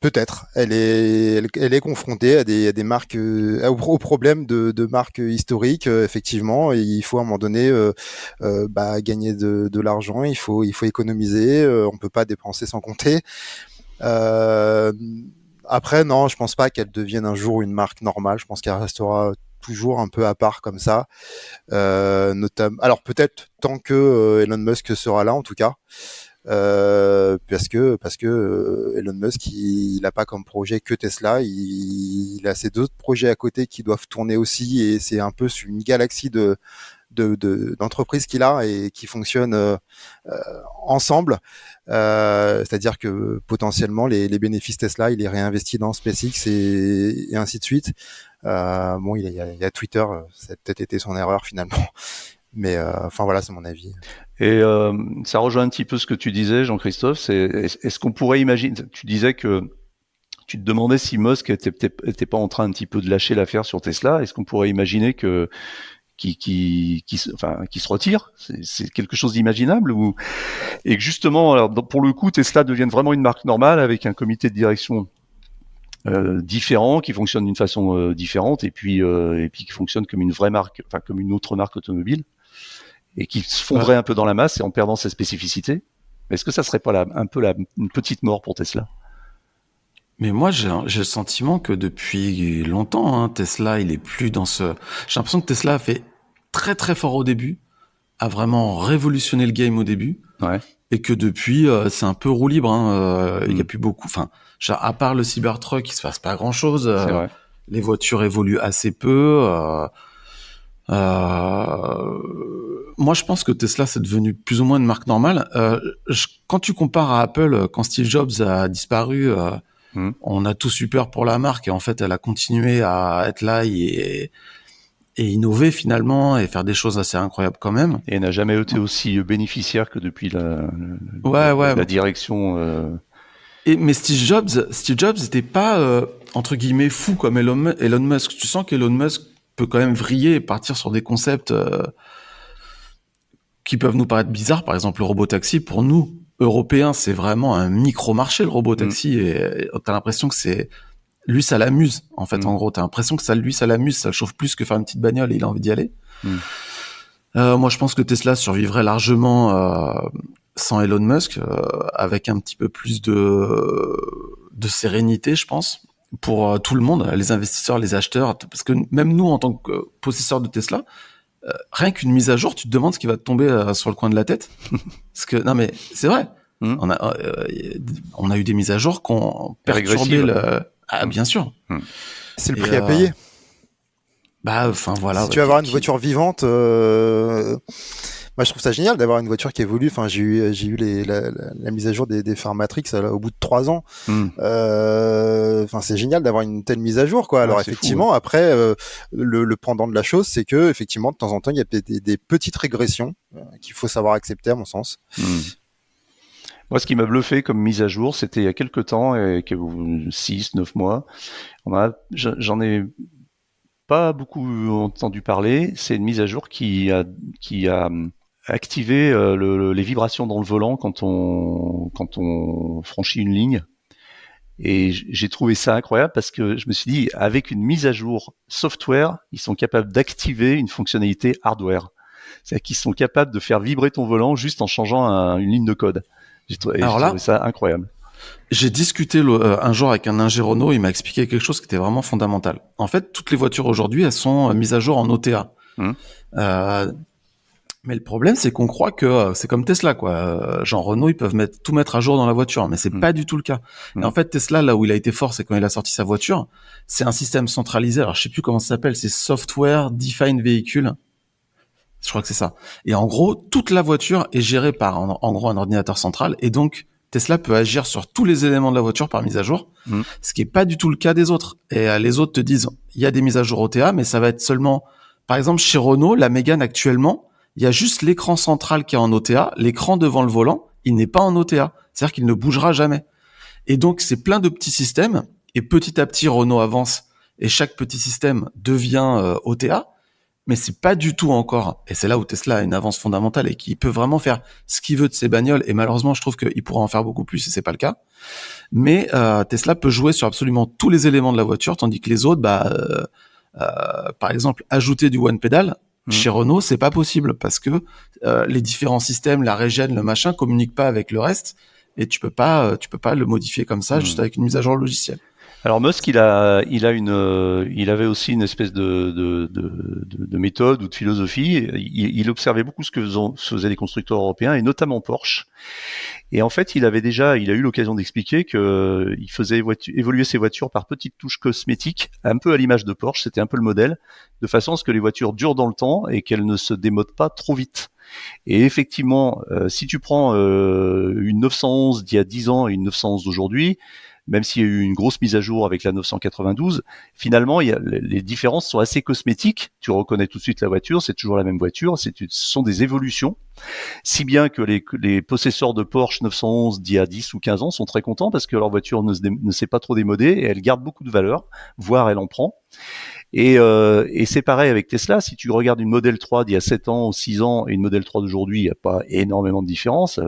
E: Peut-être. Elle est confrontée à des marques, aux problèmes de marques historiques, effectivement. Et il faut à un moment donné gagner de l'argent, il faut économiser, on peut pas dépenser sans compter. Après, non, je pense pas qu'elle devienne un jour une marque normale. Je pense qu'elle restera toujours un peu à part comme ça. Notamment, alors peut-être tant que Elon Musk sera là, en tout cas. Parce que Elon Musk il a pas comme projet que Tesla, il a ses d'autres projets à côté qui doivent tourner aussi, et c'est un peu une galaxie d'entreprises qu'il a et qui fonctionnent ensemble. C'est-à-dire que potentiellement les bénéfices Tesla, il les réinvestit dans SpaceX et ainsi de suite. Bon, il y a Twitter, ça a peut-être été son erreur finalement. Mais enfin voilà, c'est mon avis.
B: Et ça rejoint un petit peu ce que tu disais, Jean-Christophe. Est-ce qu'on pourrait imaginer? Tu disais que tu te demandais si Musk était pas en train un petit peu de lâcher l'affaire sur Tesla. Est-ce qu'on pourrait imaginer qu'il se retire? C'est quelque chose d'imaginable, et que justement, alors, pour le coup, Tesla devienne vraiment une marque normale avec un comité de direction différent, qui fonctionne d'une façon différente, et puis qui fonctionne comme une vraie marque, enfin comme une autre marque automobile, et qui se fondrait un peu dans la masse et en perdant ses spécificités. Est-ce que ça serait pas une petite mort pour Tesla?
C: Mais moi, j'ai le sentiment que depuis longtemps, Tesla, il est plus dans ce... J'ai l'impression que Tesla a fait très très fort au début, a vraiment révolutionné le game au début, et que depuis, c'est un peu roue libre. Il y a plus beaucoup... Enfin, à part le Cybertruck, il se passe pas grand-chose.
B: C'est vrai.
C: les voitures évoluent assez peu. Moi, je pense que Tesla, c'est devenu plus ou moins une marque normale. Quand tu compares à Apple, quand Steve Jobs a disparu, on a tous eu peur pour la marque et en fait, elle a continué à être là et innover finalement et faire des choses assez incroyables quand même.
B: Et elle n'a jamais été aussi bénéficiaire que depuis la direction.
C: Mais Steve Jobs n'était pas entre guillemets fou comme Elon Musk. Tu sens qu'Elon Musk peut quand même vriller et partir sur des concepts qui peuvent nous paraître bizarres. Par exemple, le robotaxi, pour nous, Européens, c'est vraiment un micro-marché, le robotaxi. Et t'as l'impression que lui, ça l'amuse. En fait, en gros, t'as l'impression que ça l'amuse. Ça le chauffe plus que faire une petite bagnole et il a envie d'y aller. Moi, je pense que Tesla survivrait largement sans Elon Musk, avec un petit peu plus de sérénité, je pense, pour tout le monde, les investisseurs, les acheteurs, parce que même nous, en tant que possesseurs de Tesla, rien qu'une mise à jour, tu te demandes ce qui va te tomber sur le coin de la tête. Parce que non, mais c'est vrai. On a eu des mises à jour qui ont perturbé bien sûr.
E: C'est le prix à payer.
C: Voilà.
E: Si tu veux avoir une voiture vivante, moi je trouve ça génial d'avoir une voiture qui évolue. Enfin, j'ai eu la mise à jour des phares Matrix au bout de 3 ans. Enfin, c'est génial d'avoir une telle mise à jour, quoi. Alors effectivement, fou, après, le pendant de la chose, c'est que effectivement, de temps en temps, il y a des petites régressions qu'il faut savoir accepter, à mon sens.
B: Moi, ce qui m'a bluffé comme mise à jour, c'était il y a quelques temps, 6-9 mois. J'en ai pas beaucoup entendu parler. C'est une mise à jour qui a activé les vibrations dans le volant quand on franchit une ligne. Et j'ai trouvé ça incroyable parce que je me suis dit, avec une mise à jour software, ils sont capables d'activer une fonctionnalité hardware. C'est-à-dire qu'ils sont capables de faire vibrer ton volant juste en changeant une ligne de code. J'ai trouvé ça incroyable.
C: J'ai discuté un jour avec un ingé Renault, il m'a expliqué quelque chose qui était vraiment fondamental. En fait, toutes les voitures aujourd'hui, elles sont mises à jour en OTA. Mais le problème, c'est qu'on croit que c'est comme Tesla, quoi. Genre Renault, ils peuvent tout mettre à jour dans la voiture, mais c'est pas du tout le cas. Et en fait, Tesla, là où il a été fort, c'est quand il a sorti sa voiture, c'est un système centralisé. Alors, je sais plus comment ça s'appelle, c'est Software Defined Vehicle. Je crois que c'est ça. Et en gros, toute la voiture est gérée par, en gros, un ordinateur central. Et donc, Tesla peut agir sur tous les éléments de la voiture par mise à jour, ce qui est pas du tout le cas des autres. Et les autres te disent, il y a des mises à jour OTA, mais ça va être seulement, par exemple, chez Renault, la Mégane actuellement, il y a juste l'écran central qui est en OTA, l'écran devant le volant, il n'est pas en OTA. C'est-à-dire qu'il ne bougera jamais. Et donc, c'est plein de petits systèmes, et petit à petit, Renault avance, et chaque petit système devient OTA, mais c'est pas du tout encore, et c'est là où Tesla a une avance fondamentale, et qui peut vraiment faire ce qu'il veut de ses bagnoles, et malheureusement, je trouve qu'il pourra en faire beaucoup plus, et c'est pas le cas. Mais Tesla peut jouer sur absolument tous les éléments de la voiture, tandis que les autres, par exemple, ajouter du one pedal, chez Renault, c'est pas possible parce que les différents systèmes, la régène, le machin, communiquent pas avec le reste et tu peux pas le modifier comme ça juste avec une mise à jour logicielle.
B: Alors Musk, il avait aussi une espèce de méthode ou de philosophie. Il observait beaucoup ce que faisaient les constructeurs européens et notamment Porsche. Et en fait, il a eu l'occasion d'expliquer que il faisait évoluer ses voitures par petites touches cosmétiques, un peu à l'image de Porsche. C'était un peu le modèle, de façon à ce que les voitures durent dans le temps et qu'elles ne se démodent pas trop vite. Et effectivement, si tu prends une 911 d'il y a 10 ans et une 911 d'aujourd'hui, même s'il y a eu une grosse mise à jour avec la 992, finalement, les différences sont assez cosmétiques. Tu reconnais tout de suite la voiture, c'est toujours la même voiture, ce sont des évolutions. Si bien que les possesseurs de Porsche 911 d'il y a 10 ou 15 ans sont très contents parce que leur voiture ne s'est pas trop démodée et elle garde beaucoup de valeur, voire elle en prend. Et c'est pareil avec Tesla. Si tu regardes une Model 3 d'il y a 7 ans ou 6 ans et une Model 3 d'aujourd'hui, il n'y a pas énormément de différence,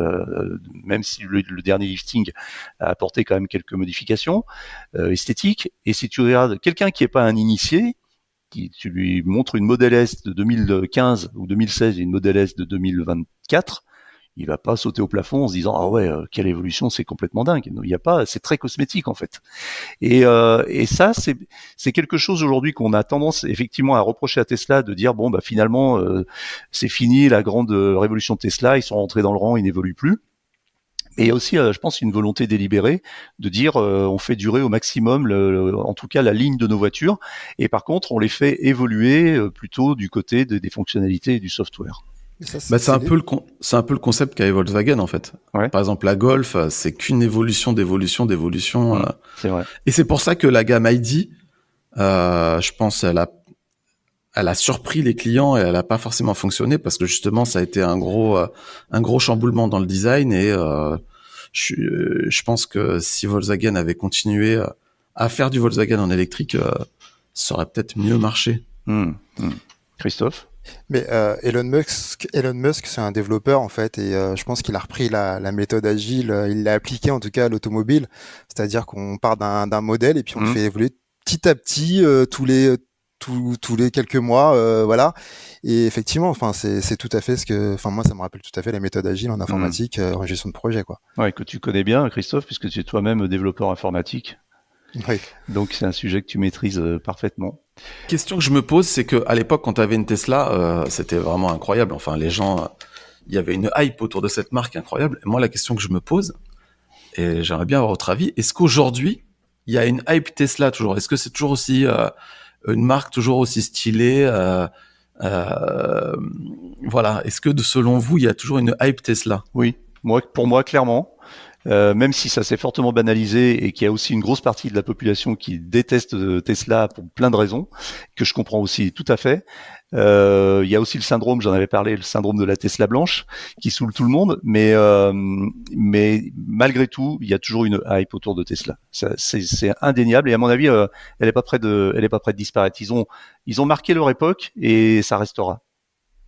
B: même si le dernier lifting a apporté quand même quelques modifications esthétiques. Et si tu regardes quelqu'un qui n'est pas un initié, tu lui montres une Model S de 2015 ou 2016 et une Model S de 2024, il va pas sauter au plafond en se disant ah ouais quelle évolution, c'est complètement dingue. Il y a pas, c'est très cosmétique en fait. Et ça c'est quelque chose aujourd'hui qu'on a tendance effectivement à reprocher à Tesla, de dire bon bah finalement c'est fini la grande révolution Tesla, ils sont rentrés dans le rang, ils n'évoluent plus. Et il y a aussi, je pense, une volonté délibérée de dire on fait durer au maximum, en tout cas, la ligne de nos voitures, et par contre, on les fait évoluer plutôt du côté des fonctionnalités et du software.
E: Ça,
C: C'est un peu le concept qu'a Volkswagen en fait.
B: Ouais.
C: Par exemple, la Golf, c'est qu'une évolution d'évolution.
B: C'est vrai.
C: Et c'est pour ça que la gamme ID, je pense, elle a surpris les clients et elle a pas forcément fonctionné parce que justement, ça a été un gros chamboulement dans le design et je pense que si Volkswagen avait continué à faire du Volkswagen en électrique, ça aurait peut-être mieux marché.
B: Christophe?
E: Mais Elon Musk, c'est un développeur en fait, et je pense qu'il a repris la méthode agile, il l'a appliquée en tout cas à l'automobile, c'est-à-dire qu'on part d'un modèle et puis on le fait évoluer petit à petit tous les quelques mois, voilà. Et effectivement, enfin c'est tout à fait moi ça me rappelle tout à fait la méthode agile en informatique, en gestion de projet, quoi.
B: Ouais, que tu connais bien, Christophe, puisque tu es toi-même développeur informatique.
E: Oui.
B: Donc c'est un sujet que tu maîtrises parfaitement.
C: Question que je me pose, c'est que à l'époque, quand tu avais une Tesla, c'était vraiment incroyable. Enfin, les gens, il y avait une hype autour de cette marque incroyable. Et moi, la question que je me pose, et j'aimerais bien avoir votre avis, est-ce qu'aujourd'hui, il y a une hype Tesla toujours? Est-ce que c'est toujours aussi une marque toujours aussi stylée voilà. Est-ce que selon vous, il y a toujours une hype Tesla?
B: Oui, pour moi, clairement. Même si ça s'est fortement banalisé et qu'il y a aussi une grosse partie de la population qui déteste Tesla pour plein de raisons, que je comprends aussi tout à fait. Il y a aussi le syndrome, j'en avais parlé, le syndrome de la Tesla blanche, qui saoule tout le monde, mais malgré tout, il y a toujours une hype autour de Tesla. C'est indéniable, et à mon avis, elle est pas près de disparaître. Ils ont marqué leur époque et ça restera.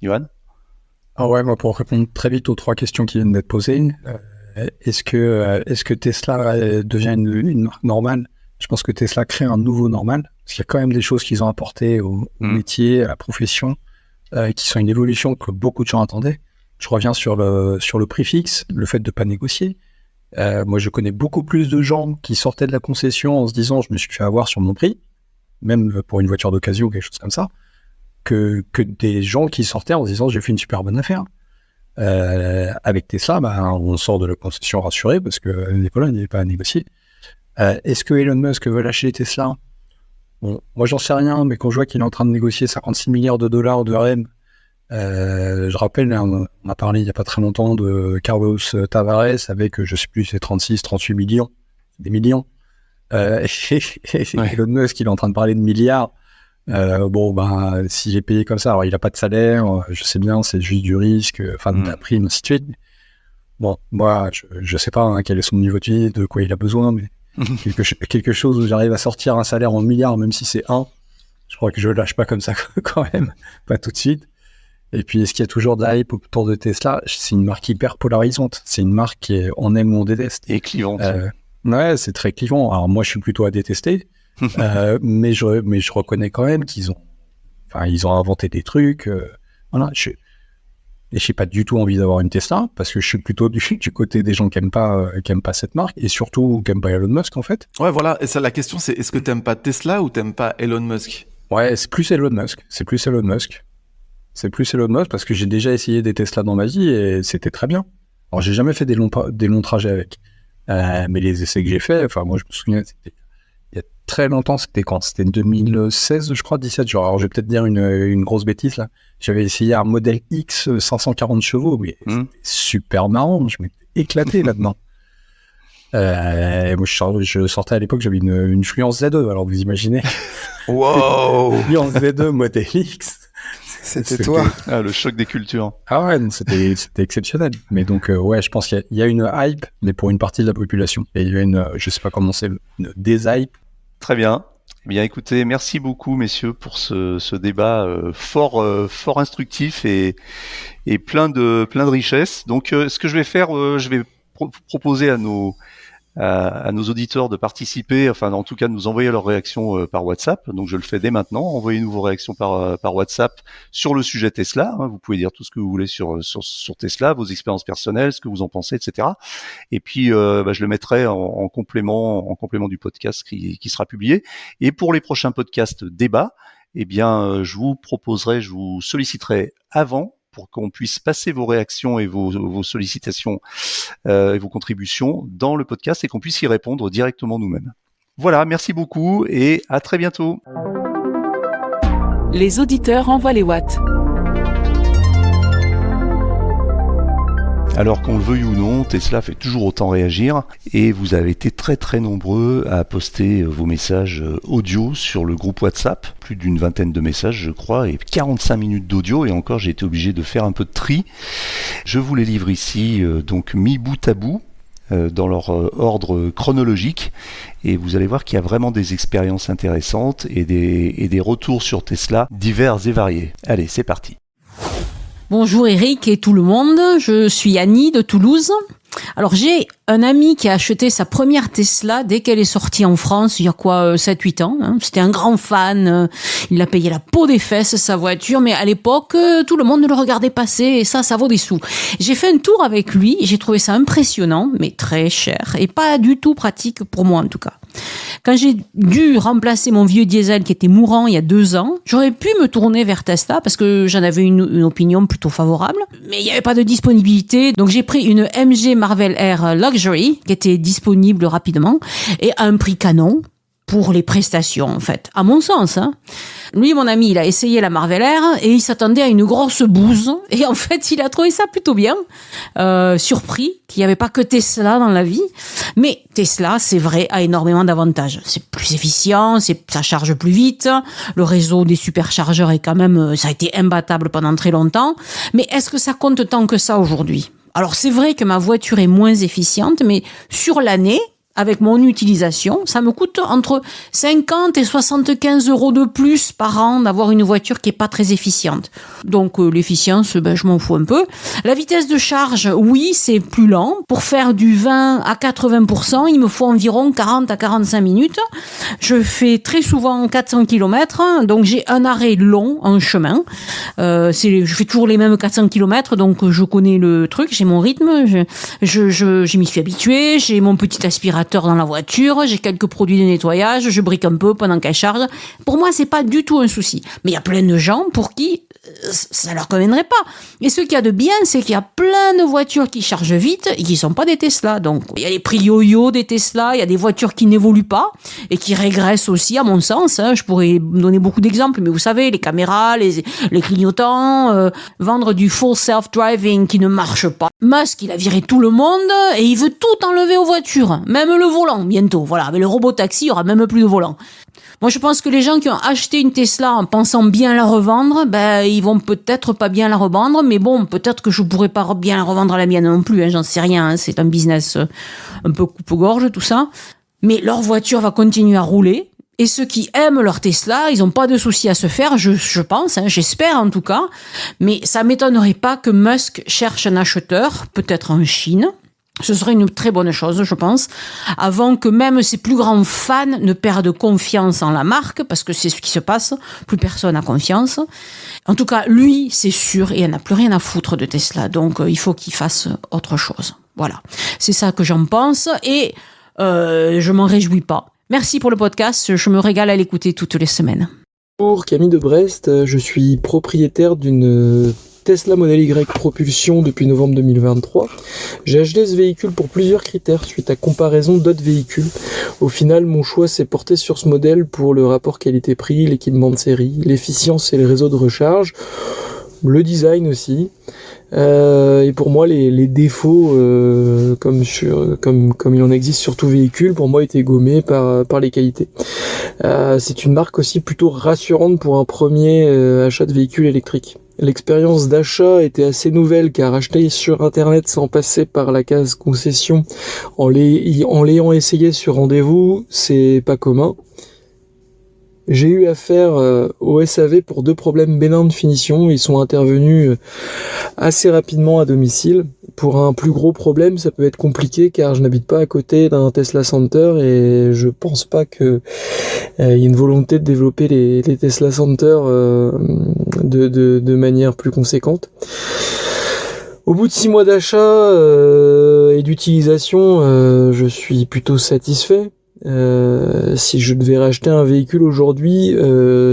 B: Johan?
D: Ah ouais, moi pour répondre très vite aux 3 questions qui viennent d'être posées. Est-ce que Tesla devient une marque normale? Je pense que Tesla crée un nouveau normal, parce qu'il y a quand même des choses qu'ils ont apportées au métier, à la profession, qui sont une évolution que beaucoup de gens attendaient. Je reviens sur le prix fixe, le fait de ne pas négocier. Moi, je connais beaucoup plus de gens qui sortaient de la concession en se disant « je me suis fait avoir sur mon prix », même pour une voiture d'occasion ou quelque chose comme ça, que des gens qui sortaient en se disant « j'ai fait une super bonne affaire ». Avec Tesla, on sort de la concession rassuré parce que les Polonais n'avaient pas à négocier. Est-ce que Elon Musk veut lâcher Tesla? Bon, moi, j'en sais rien, mais quand je vois qu'il est en train de négocier 56 milliards de dollars de RM, je rappelle, on a parlé il n'y a pas très longtemps de Carlos Tavares avec, je sais plus, c'est 36, 38 millions, des millions. Ouais. Elon Musk, il est en train de parler de milliards. Si j'ai payé comme ça, alors il a pas de salaire, je sais bien, c'est juste du risque, de la prime, ainsi de suite. Bon, moi, je sais pas quel est son niveau de vie, de quoi il a besoin, mais quelque chose où j'arrive à sortir un salaire en milliards, même si c'est 1, je crois que je le lâche pas comme ça quand même, pas tout de suite. Et puis, est-ce qu'il y a toujours de la hype autour de Tesla? C'est une marque hyper polarisante, c'est une marque qui est on aime ou on déteste.
B: Et clivante.
D: Ouais, c'est très clivant. Alors moi, je suis plutôt à détester. Mais je reconnais quand même qu'ils ont inventé des trucs. Voilà, et j'ai pas du tout envie d'avoir une Tesla parce que je suis plutôt du côté des gens qui aiment pas cette marque et surtout qui aiment pas Elon Musk en fait.
C: Ouais, voilà. Et ça, la question, c'est est-ce que t'aimes pas Tesla ou t'aimes pas Elon Musk?
D: Ouais, c'est plus Elon Musk. C'est plus Elon Musk parce que j'ai déjà essayé des Tesla dans ma vie et c'était très bien. Alors j'ai jamais fait des longs trajets avec, mais les essais que j'ai faits, moi je me souviens, c'était il y a très longtemps, c'était quand? C'était 2016, je crois, 17. Alors, je vais peut-être dire une grosse bêtise, là. J'avais essayé un modèle X 540 chevaux, mais c'était super marrant. Je m'étais éclaté là-dedans. Moi, je sortais à l'époque, j'avais une Fluence Z2, alors vous imaginez.
C: Wow!
D: Fluence Z2, modèle X.
E: C'était toi.
B: Ah, le choc des cultures.
D: Ah ouais, non, c'était exceptionnel. Mais donc, ouais, je pense qu'il y a une hype, mais pour une partie de la population. Et il y a je sais pas comment c'est, une déshype.
B: Très bien. Eh bien, écoutez, merci beaucoup, messieurs, pour ce débat fort instructif et plein de richesses. Donc, ce que je vais faire, je vais proposer à nos auditeurs de participer, enfin en tout cas de nous envoyer leurs réactions par WhatsApp. Donc je le fais dès maintenant. Envoyez-nous vos réactions par WhatsApp sur le sujet Tesla. Vous pouvez dire tout ce que vous voulez sur Tesla, vos expériences personnelles, ce que vous en pensez, etc. Et puis je le mettrai en complément du podcast qui sera publié. Et pour les prochains podcasts débat, je vous solliciterai avant pour qu'on puisse passer vos réactions et vos sollicitations et vos contributions dans le podcast et qu'on puisse y répondre directement nous-mêmes. Voilà, merci beaucoup et à très bientôt.
A: Les auditeurs envoient les watts.
B: Alors qu'on le veuille ou non, Tesla fait toujours autant réagir et vous avez été très très nombreux à poster vos messages audio sur le groupe WhatsApp. Plus d'une vingtaine de messages je crois et 45 minutes d'audio et encore j'ai été obligé de faire un peu de tri. Je vous les livre ici donc mis bout à bout dans leur ordre chronologique et vous allez voir qu'il y a vraiment des expériences intéressantes et des retours sur Tesla divers et variés. Allez, c'est parti.
F: Bonjour Eric et tout le monde, je suis Annie de Toulouse. Alors j'ai un ami qui a acheté sa première Tesla dès qu'elle est sortie en France, il y a 7-8 ans. C'était un grand fan, il a payé la peau des fesses sa voiture, mais à l'époque tout le monde le regardait passer et ça vaut des sous. J'ai fait un tour avec lui, j'ai trouvé ça impressionnant, mais très cher et pas du tout pratique pour moi en tout cas. Quand j'ai dû remplacer mon vieux diesel qui était mourant il y a 2 ans, j'aurais pu me tourner vers Tesla parce que j'en avais une opinion plutôt favorable, mais il n'y avait pas de disponibilité, donc j'ai pris une MG Marvel Air Luxury qui était disponible rapidement et à un prix canon pour les prestations en fait, à mon sens. Lui, mon ami, il a essayé la Marvel Air et il s'attendait à une grosse bouse et en fait, il a trouvé ça plutôt bien, surpris qu'il n'y avait pas que Tesla dans la vie. Mais Tesla, c'est vrai, a énormément d'avantages. C'est plus efficient, ça charge plus vite, le réseau des superchargeurs est quand même, ça a été imbattable pendant très longtemps. Mais est-ce que ça compte tant que ça aujourd'hui ? Alors c'est vrai que ma voiture est moins efficiente, mais sur l'année, avec mon utilisation, ça me coûte entre 50 et 75 € de plus par an d'avoir une voiture qui est pas très efficiente. Donc l'efficience, je m'en fous un peu. La vitesse de charge, oui, c'est plus lent. Pour faire du 20 à 80%, il me faut environ 40 à 45 minutes. Je fais très souvent 400 km, donc j'ai un arrêt long en chemin. Je fais toujours les mêmes 400 km, donc je connais le truc, j'ai mon rythme, je m'y suis habitué, j'ai mon petit aspirateur dans la voiture, j'ai quelques produits de nettoyage, je brique un peu pendant qu'elle charge. Pour moi, c'est pas du tout un souci. Mais il y a plein de gens pour qui ça leur conviendrait pas. Et ce qu'il y a de bien, c'est qu'il y a plein de voitures qui chargent vite et qui sont pas des Tesla. Donc, il y a les prix yo-yo des Tesla, il y a des voitures qui n'évoluent pas et qui régressent aussi, à mon sens. Je pourrais donner beaucoup d'exemples, mais vous savez, les caméras, les clignotants, vendre du full self-driving qui ne marche pas. Musk, il a viré tout le monde et il veut tout enlever aux voitures, même le volant bientôt. Voilà, avec le robot-taxi, il y aura même plus de volant. Moi, je pense que les gens qui ont acheté une Tesla en pensant bien la revendre, ils vont peut-être pas bien la revendre, mais bon, peut-être que je pourrais pas bien la revendre à la mienne non plus, j'en sais rien, c'est un business un peu coupe-gorge, tout ça. Mais leur voiture va continuer à rouler. Et ceux qui aiment leur Tesla, ils ont pas de souci à se faire, je pense, j'espère en tout cas. Mais ça m'étonnerait pas que Musk cherche un acheteur, peut-être en Chine. Ce serait une très bonne chose, je pense, avant que même ses plus grands fans ne perdent confiance en la marque, parce que c'est ce qui se passe, plus personne n'a confiance. En tout cas, lui, c'est sûr, et il n'a plus rien à foutre de Tesla, donc il faut qu'il fasse autre chose. Voilà, c'est ça que j'en pense, et je m'en réjouis pas. Merci pour le podcast, je me régale à l'écouter toutes les semaines.
G: Bonjour, Camille de Brest, je suis propriétaire d'une Tesla Model Y propulsion depuis novembre 2023. J'ai acheté ce véhicule pour plusieurs critères suite à comparaison d'autres véhicules. Au final, mon choix s'est porté sur ce modèle pour le rapport qualité-prix, l'équipement de série, l'efficience et le réseau de recharge, le design aussi. Et pour moi, les défauts, comme il en existe sur tout véhicule, pour moi étaient gommés par les qualités. C'est une marque aussi plutôt rassurante pour un premier achat de véhicule électrique. L'expérience d'achat était assez nouvelle car acheter sur internet sans passer par la case concession en l'ayant essayé sur rendez-vous, c'est pas commun. J'ai eu affaire au SAV pour 2 problèmes bénins de finition. Ils sont intervenus assez rapidement à domicile. Pour un plus gros problème, ça peut être compliqué car je n'habite pas à côté d'un Tesla Center et je pense pas que y ait une volonté de développer les Tesla Center de manière plus conséquente. Au bout de 6 mois d'achat et d'utilisation, je suis plutôt satisfait. Si je devais racheter un véhicule aujourd'hui,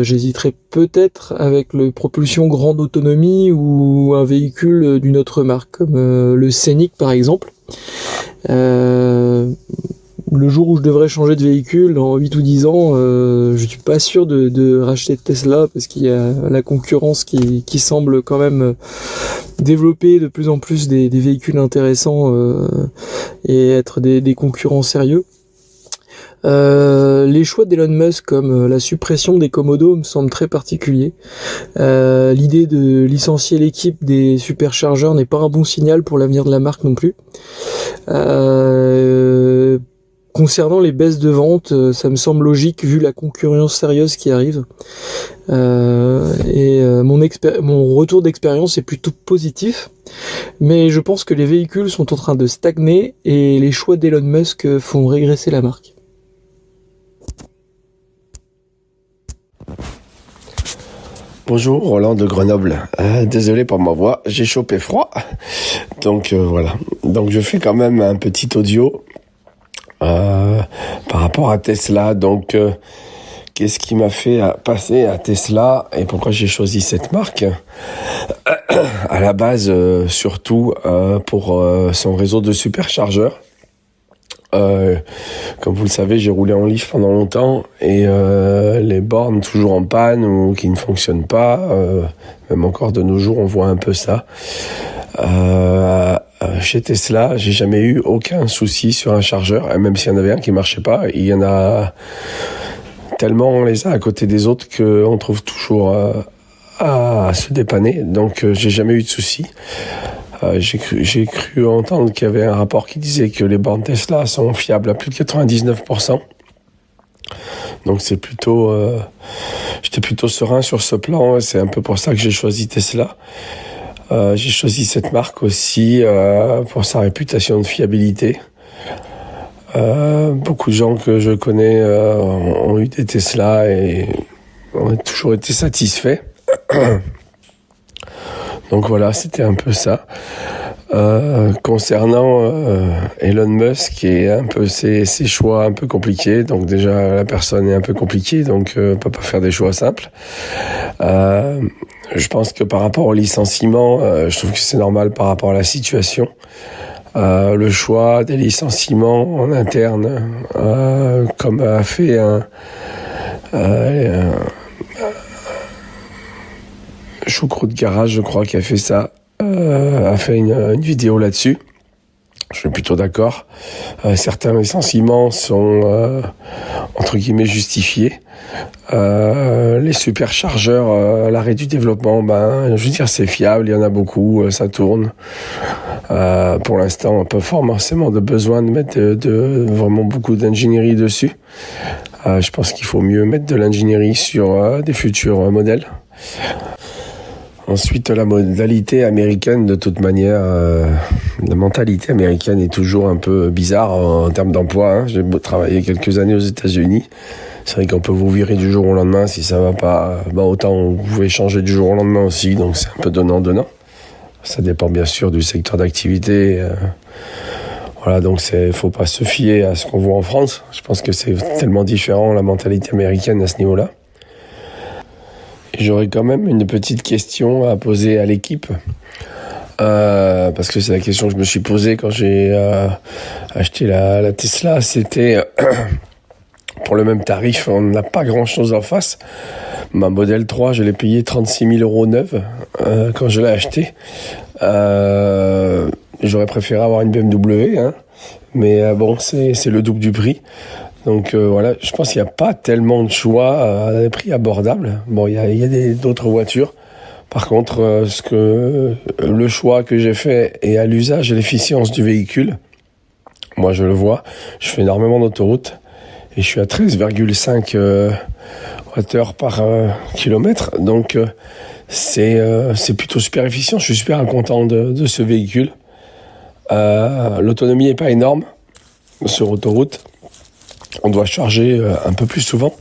G: j'hésiterais peut-être avec le propulsion grande autonomie ou un véhicule d'une autre marque, comme le Scénic par exemple. Le jour où je devrais changer de véhicule, dans 8 ou 10 ans, je suis pas sûr de racheter Tesla parce qu'il y a la concurrence qui semble quand même développer de plus en plus des véhicules intéressants et être des concurrents sérieux. Les choix d'Elon Musk comme la suppression des commodos me semblent très particuliers. L'idée de licencier l'équipe des superchargeurs n'est pas un bon signal pour l'avenir de la marque non plus. Concernant les baisses de vente, ça me semble logique vu la concurrence sérieuse qui arrive. Mon retour d'expérience est plutôt positif, mais je pense que les véhicules sont en train de stagner et les choix d'Elon Musk font régresser la marque.
H: Bonjour, Roland de Grenoble. Désolé pour ma voix, j'ai chopé froid. Donc voilà. Donc je fais quand même un petit audio par rapport à Tesla. Donc qu'est-ce qui m'a fait passer à Tesla et pourquoi j'ai choisi cette marque ? À la base, surtout pour son réseau de superchargeurs. Comme vous le savez, j'ai roulé en Leaf pendant longtemps et les bornes toujours en panne ou qui ne fonctionnent pas, même encore de nos jours on voit un peu ça. Chez Tesla, j'ai jamais eu aucun souci sur un chargeur, et même s'il y en avait un qui marchait pas, il y en a tellement on les a à côté des autres qu'on trouve toujours à se dépanner, donc j'ai jamais eu de souci. J'ai cru entendre qu'il y avait un rapport qui disait que les bornes Tesla sont fiables à plus de 99%. Donc c'est plutôt, j'étais plutôt serein sur ce plan. C'est un peu pour ça que j'ai choisi Tesla. J'ai choisi cette marque aussi pour sa réputation de fiabilité. Beaucoup de gens que je connais ont eu des Tesla et ont toujours été satisfaits. Donc voilà, c'était un peu ça. Concernant Elon Musk et un peu ses choix un peu compliqués, donc déjà la personne est un peu compliquée, donc peut pas faire des choix simples. Je pense que par rapport au licenciement, je trouve que c'est normal par rapport à la situation. Le choix des licenciements en interne, comme a fait Choucroute Garage, je crois, qui a fait ça, a fait une vidéo là-dessus. Je suis plutôt d'accord. Certains licenciements sont entre guillemets justifiés. Les superchargeurs, l'arrêt du développement, je veux dire, c'est fiable, il y en a beaucoup, ça tourne. Pour l'instant, on n'a pas forcément de besoin de mettre de vraiment beaucoup d'ingénierie dessus. Je pense qu'il faut mieux mettre de l'ingénierie sur des futurs modèles. Ensuite, la modalité américaine, de toute manière, la mentalité américaine est toujours un peu bizarre en termes d'emploi. J'ai travaillé quelques années aux États-Unis. C'est vrai qu'on peut vous virer du jour au lendemain si ça va pas. Autant vous pouvez changer du jour au lendemain aussi, donc c'est un peu donnant-donnant. Ça dépend bien sûr du secteur d'activité. Voilà, donc faut pas se fier à ce qu'on voit en France. Je pense que c'est tellement différent la mentalité américaine à ce niveau-là. J'aurais quand même une petite question à poser à l'équipe, parce que c'est la question que je me suis posée quand j'ai acheté la Tesla. C'était pour le même tarif, on n'a pas grand-chose en face. Ma Model 3, je l'ai payé 36 000 € neuve quand je l'ai acheté. J'aurais préféré avoir une BMW, mais bon, c'est le double du prix. Donc voilà, je pense qu'il n'y a pas tellement de choix à des prix abordables. Bon, il y a d'autres voitures. Par contre, le choix que j'ai fait est à l'usage et l'efficience du véhicule. Moi, je le vois. Je fais énormément d'autoroute et je suis à 13,5 Wh par kilomètre. Donc c'est plutôt super efficient. Je suis super content de ce véhicule. L'autonomie n'est pas énorme sur autoroute. On doit charger un peu plus souvent.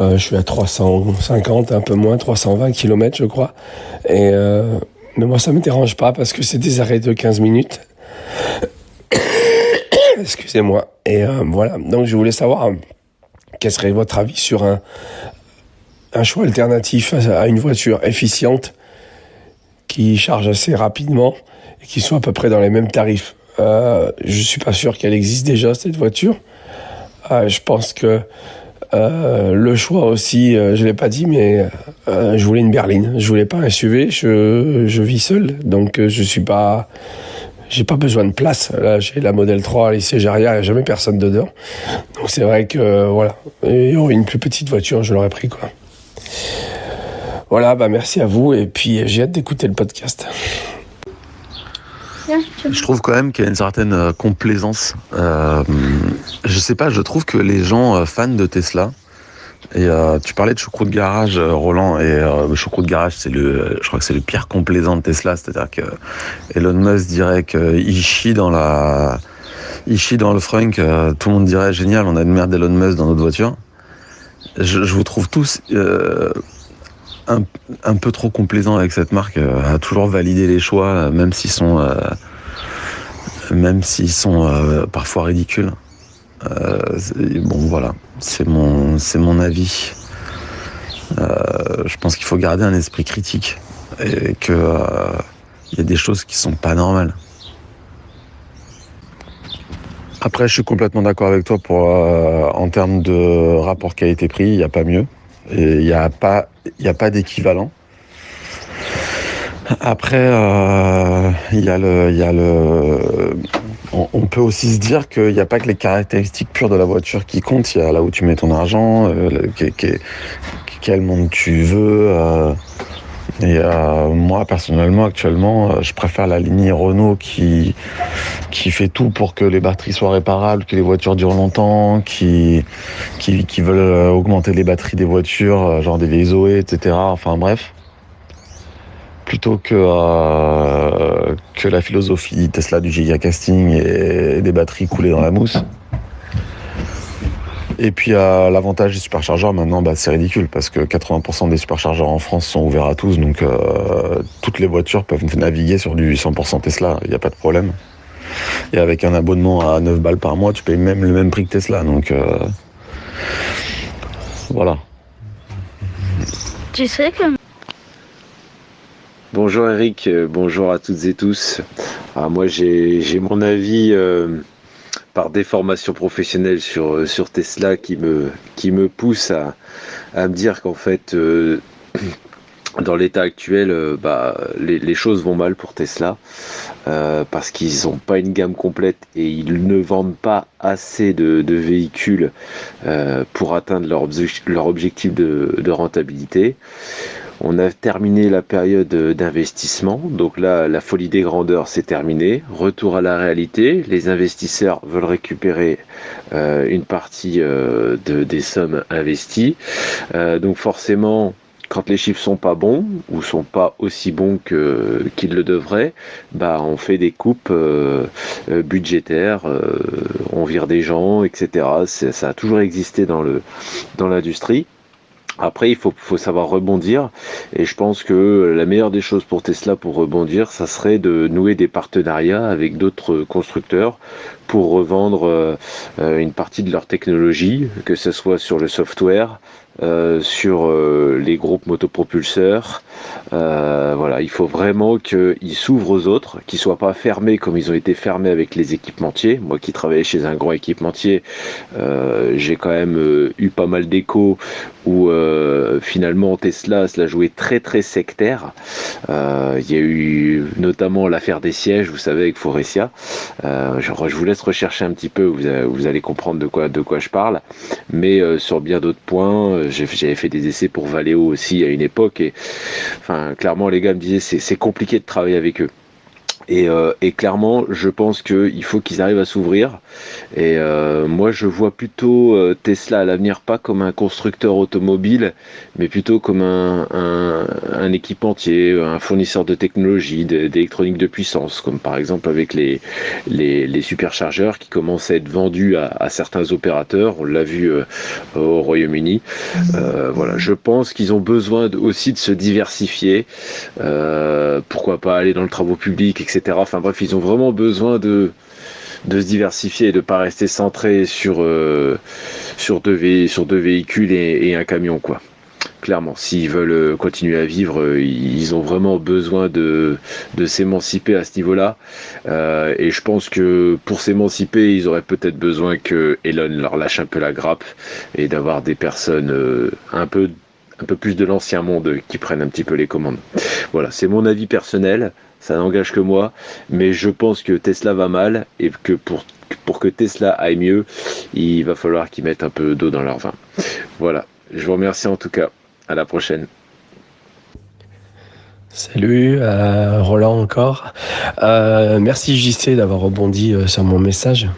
H: Je suis à 350, un peu moins, 320 km, je crois. Mais moi, ça ne me dérange pas parce que c'est des arrêts de 15 minutes. Excusez-moi. Et voilà, donc je voulais savoir quel serait votre avis sur un choix alternatif à une voiture efficiente qui charge assez rapidement et qui soit à peu près dans les mêmes tarifs. Je suis pas sûr qu'elle existe déjà, cette voiture. Je pense que le choix aussi, je l'ai pas dit, mais je voulais une berline. Je voulais pas un SUV. Je vis seul, donc j'ai pas besoin de place. Là, j'ai la Model 3, les sièges arrière, il n'y a jamais personne dedans. Donc c'est vrai que voilà, et une plus petite voiture, je l'aurais pris quoi. Voilà, merci à vous et puis j'ai hâte d'écouter le podcast.
I: Je trouve quand même qu'il y a une certaine complaisance. Je sais pas, je trouve que les gens fans de Tesla, et tu parlais de choucroute garage, Roland, et choucroute garage, je crois que c'est le pire complaisant de Tesla, c'est-à-dire que Elon Musk dirait qu'il chie dans le frunk, tout le monde dirait génial, on a une merde d'Elon Musk dans notre voiture. Je vous trouve tous un peu trop complaisants avec cette marque, à toujours valider les choix, même s'ils sont parfois ridicules. Bon voilà, c'est mon avis. Je pense qu'il faut garder un esprit critique et que y a des choses qui sont pas normales. Après, je suis complètement d'accord avec toi en termes de rapport qualité-prix, il n'y a pas mieux. Et il n'y a pas d'équivalent. Après, on peut aussi se dire qu'il n'y a pas que les caractéristiques pures de la voiture qui comptent. Il y a là où tu mets ton argent, quel monde tu veux. Moi, personnellement, actuellement, je préfère la lignée Renault qui fait tout pour que les batteries soient réparables, que les voitures durent longtemps, qui veulent augmenter les batteries des voitures, genre des vieilles Zoé, etc. Enfin bref. Plutôt que la philosophie Tesla du gigacasting et des batteries coulées dans la mousse. Et puis l'avantage des superchargeurs maintenant, c'est ridicule parce que 80% des superchargeurs en France sont ouverts à tous, donc toutes les voitures peuvent naviguer sur du 100% Tesla, il n'y a pas de problème. Et avec un abonnement à 9 balles par mois, tu payes même le même prix que Tesla, donc voilà.
J: Tu sais que...
K: Bonjour Eric, bonjour à toutes et tous. Moi j'ai mon avis par déformation professionnelle sur Tesla qui me pousse à me dire qu'en fait dans l'état actuel les choses vont mal pour Tesla parce qu'ils n'ont pas une gamme complète et ils ne vendent pas assez de véhicules pour atteindre leur objectif de rentabilité. On a terminé la période d'investissement, donc là, la folie des grandeurs, c'est terminé. Retour à la réalité, les investisseurs veulent récupérer une partie des sommes investies. Donc forcément, quand les chiffres sont pas bons ou sont pas aussi bons qu'ils le devraient, on fait des coupes budgétaires, on vire des gens, etc. Ça a toujours existé dans l'industrie. Après, il faut savoir rebondir et je pense que la meilleure des choses pour Tesla pour rebondir, ça serait de nouer des partenariats avec d'autres constructeurs pour revendre une partie de leur technologie, que ce soit sur le software, sur les groupes motopropulseurs. Voilà, il faut vraiment qu'ils s'ouvrent aux autres, qu'ils soient pas fermés comme ils ont été fermés avec les équipementiers. Moi qui travaillais chez un grand équipementier, j'ai quand même eu pas mal d'échos où finalement Tesla se l'a joué très très sectaire. Il y a eu notamment l'affaire des sièges, vous savez, avec Faurecia. Je vous laisse rechercher un petit peu, vous allez comprendre de quoi je parle. Mais sur bien d'autres points, j'avais fait des essais pour Valeo aussi à une époque et enfin clairement les gars me disaient c'est compliqué de travailler avec eux. Et clairement, je pense qu'il faut qu'ils arrivent à s'ouvrir. Et moi, je vois plutôt Tesla à l'avenir pas comme un constructeur automobile, mais plutôt comme un équipementier, un fournisseur de technologie, d'électronique de puissance, comme par exemple avec les superchargeurs qui commencent à être vendus à certains opérateurs. On l'a vu au Royaume-Uni. Voilà, je pense qu'ils ont besoin aussi de se diversifier. Pourquoi pas aller dans le travaux public, etc. Enfin bref, ils ont vraiment besoin de se diversifier et de pas rester centré sur deux véhicules et un camion, quoi. Clairement, s'ils veulent continuer à vivre, ils ont vraiment besoin de s'émanciper à ce niveau-là. Et je pense que pour s'émanciper, ils auraient peut-être besoin que Elon leur lâche un peu la grappe et d'avoir des personnes un peu plus de l'ancien monde qui prennent un petit peu les commandes. Voilà, c'est mon avis personnel, ça n'engage que moi, mais je pense que Tesla va mal et que pour que Tesla aille mieux, il va falloir qu'ils mettent un peu d'eau dans leur vin. Voilà, je vous remercie en tout cas. À la prochaine.
H: Salut, Roland encore. Merci JC d'avoir rebondi sur mon message.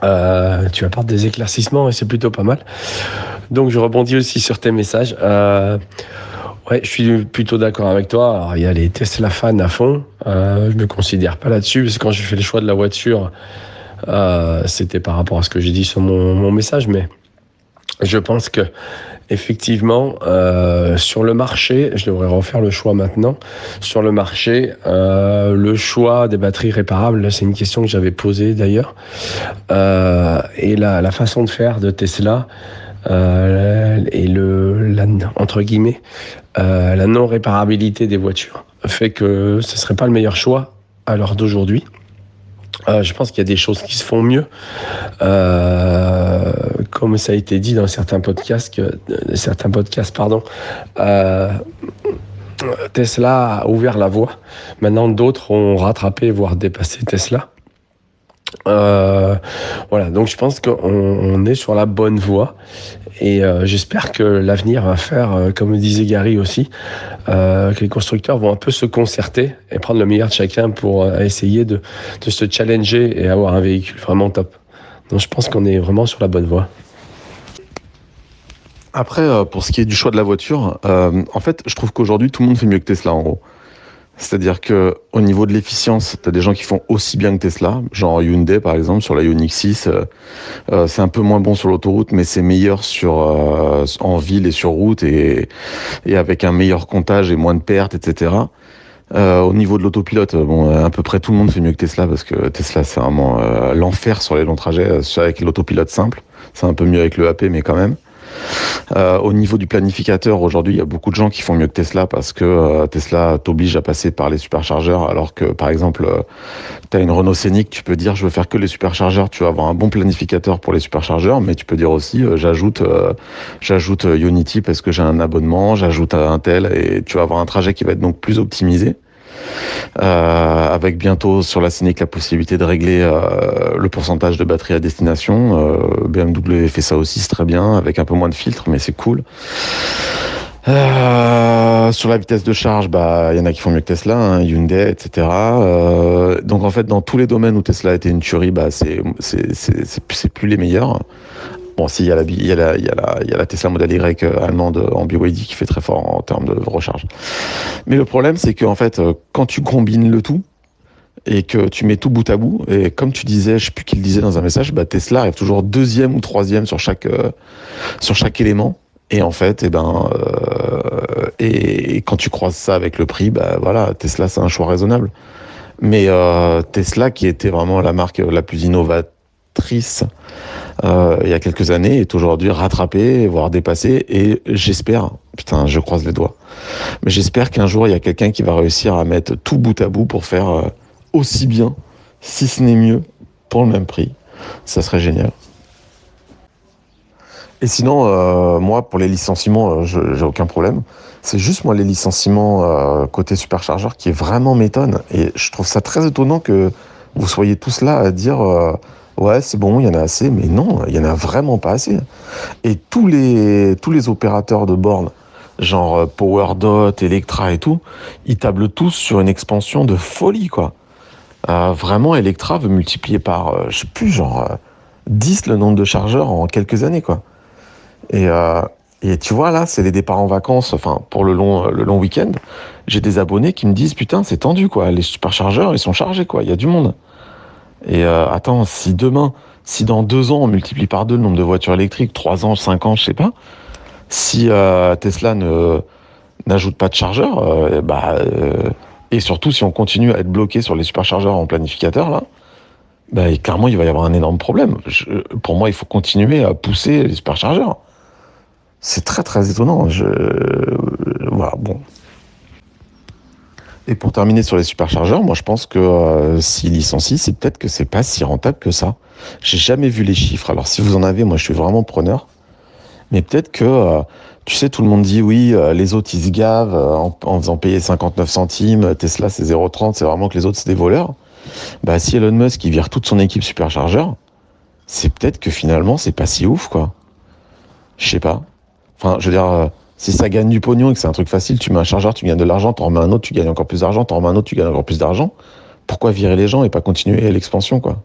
H: Tu apportes des éclaircissements et c'est plutôt pas mal. Donc je rebondis aussi sur tes messages. Ouais, je suis plutôt d'accord avec toi. Alors, il y a les Tesla fans à fond. Je me considère pas là-dessus parce que quand j'ai fait le choix de la voiture, c'était par rapport à ce que j'ai dit sur mon message, mais je pense que effectivement, sur le marché, je devrais refaire le choix maintenant. Sur le marché, le choix des batteries réparables, c'est une question que j'avais posée d'ailleurs. Et la façon de faire de Tesla et entre guillemets, la non-réparabilité des voitures fait que ce serait pas le meilleur choix à l'heure d'aujourd'hui. Je pense qu'il y a des choses qui se font mieux. Comme ça a été dit dans certains podcasts, Tesla a ouvert la voie. Maintenant, d'autres ont rattrapé, voire dépassé Tesla. Voilà, donc je pense qu'on est sur la bonne voie. Et j'espère que l'avenir va faire, comme disait Gary aussi, que les constructeurs vont un peu se concerter et prendre le meilleur de chacun pour essayer de se challenger et avoir un véhicule vraiment top. Donc je pense qu'on est vraiment sur la bonne voie.
I: Après, pour ce qui est du choix de la voiture, en fait, je trouve qu'aujourd'hui, tout le monde fait mieux que Tesla, en gros. C'est-à-dire que au niveau de l'efficience, tu as des gens qui font aussi bien que Tesla, genre Hyundai par exemple sur la Ioniq 6, c'est un peu moins bon sur l'autoroute, mais c'est meilleur en ville et sur route et avec un meilleur comptage et moins de pertes, etc. Au niveau de l'autopilote, à peu près tout le monde fait mieux que Tesla parce que Tesla c'est vraiment l'enfer sur les longs trajets avec l'autopilote simple. C'est un peu mieux avec le AP, mais quand même. Au niveau du planificateur, aujourd'hui, il y a beaucoup de gens qui font mieux que Tesla parce que Tesla t'oblige à passer par les superchargeurs, alors que, par exemple, tu as une Renault Scénic, tu peux dire je veux faire que les superchargeurs, tu vas avoir un bon planificateur pour les superchargeurs, mais tu peux dire aussi j'ajoute Ionity parce que j'ai un abonnement, j'ajoute un tel, et tu vas avoir un trajet qui va être donc plus optimisé. Avec bientôt sur la Scénic la possibilité de régler le pourcentage de batterie à destination. BMW fait ça aussi, c'est très bien, avec un peu moins de filtres, mais c'est cool. Sur la vitesse de charge, il y en a qui font mieux que Tesla, Hyundai, etc. Donc en fait, dans tous les domaines où Tesla a été une tuerie, c'est plus les meilleurs. Bon, si, il y a la Tesla Model Y allemande en BYD qui fait très fort en termes de recharge. Mais le problème, c'est qu'en fait, quand tu combines le tout et que tu mets tout bout à bout, et comme tu disais, je sais plus qui le disait dans un message, Tesla arrive toujours 2e ou 3e sur chaque élément. Et en fait, et quand tu croises ça avec le prix, voilà, Tesla, c'est un choix raisonnable. Mais Tesla, qui était vraiment la marque la plus innovatrice il y a quelques années, est aujourd'hui rattrapée, voire dépassée, et j'espère, je croise les doigts, mais j'espère qu'un jour il y a quelqu'un qui va réussir à mettre tout bout à bout pour faire aussi bien, si ce n'est mieux, pour le même prix. Ça serait génial. Et sinon, moi, pour les licenciements, j'ai aucun problème. C'est juste, moi, les licenciements côté superchargeur qui vraiment m'étonne. Et je trouve ça très étonnant que vous soyez tous là à dire ouais, c'est bon, il y en a assez. Mais non, il y en a vraiment pas assez. Et tous les opérateurs de bornes, genre PowerDot, Electra et tout, ils tablent tous sur une expansion de folie, quoi. Vraiment, Electra veut multiplier par, 10 le nombre de chargeurs en quelques années, quoi. Et tu vois, là, c'est les départs en vacances, pour le long week-end. J'ai des abonnés qui me disent, putain, c'est tendu, quoi. Les superchargeurs, ils sont chargés, quoi. Il y a du monde. Et attends, si dans 2 ans, on multiplie par 2 le nombre de voitures électriques, 3 ans, 5 ans, je sais pas, si Tesla n'ajoute pas de chargeurs, et surtout si on continue à être bloqué sur les superchargeurs en planificateur, là, clairement, il va y avoir un énorme problème. Pour moi, il faut continuer à pousser les superchargeurs. C'est très, très étonnant. Voilà, bon. Et pour terminer sur les superchargeurs, moi, je pense que s'ils licencient, c'est peut-être que c'est pas si rentable que ça. J'ai jamais vu les chiffres. Alors, si vous en avez, moi, je suis vraiment preneur. Mais peut-être que, tu sais, tout le monde dit, oui, les autres, ils se gavent en faisant payer 59 centimes. Tesla, c'est 0,30. C'est vraiment que les autres, c'est des voleurs. Si Elon Musk, il vire toute son équipe superchargeur, c'est peut-être que finalement, c'est pas si ouf, quoi. Je sais pas. Enfin, je veux dire, si ça gagne du pognon et que c'est un truc facile, tu mets un chargeur, tu gagnes de l'argent, t'en remets un autre, tu gagnes encore plus d'argent, t'en remets un autre, tu gagnes encore plus d'argent. Pourquoi virer les gens et pas continuer l'expansion, quoi?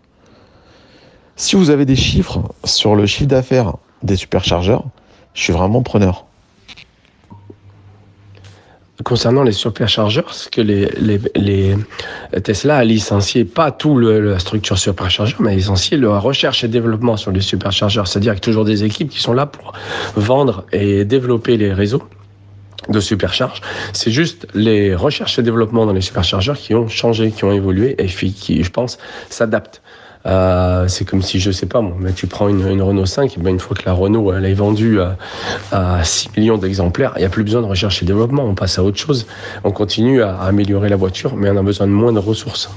I: Si vous avez des chiffres sur le chiffre d'affaires des superchargeurs, je suis vraiment preneur.
H: Concernant les superchargeurs, c'est que les Tesla a licencié pas tout la structure superchargeur, mais a licencié la recherche et développement sur les superchargeurs. C'est-à-dire qu'il y a toujours des équipes qui sont là pour vendre et développer les réseaux de supercharge. C'est juste les recherches et développement dans les superchargeurs qui ont changé, qui ont évolué et qui, je pense, s'adaptent. C'est comme si, je sais pas moi, mais tu prends une Renault 5, et une fois que la Renault elle est vendue à 6 millions d'exemplaires, il n'y a plus besoin de recherche et développement, on passe à autre chose. On continue à améliorer la voiture, mais on a besoin de moins de ressources.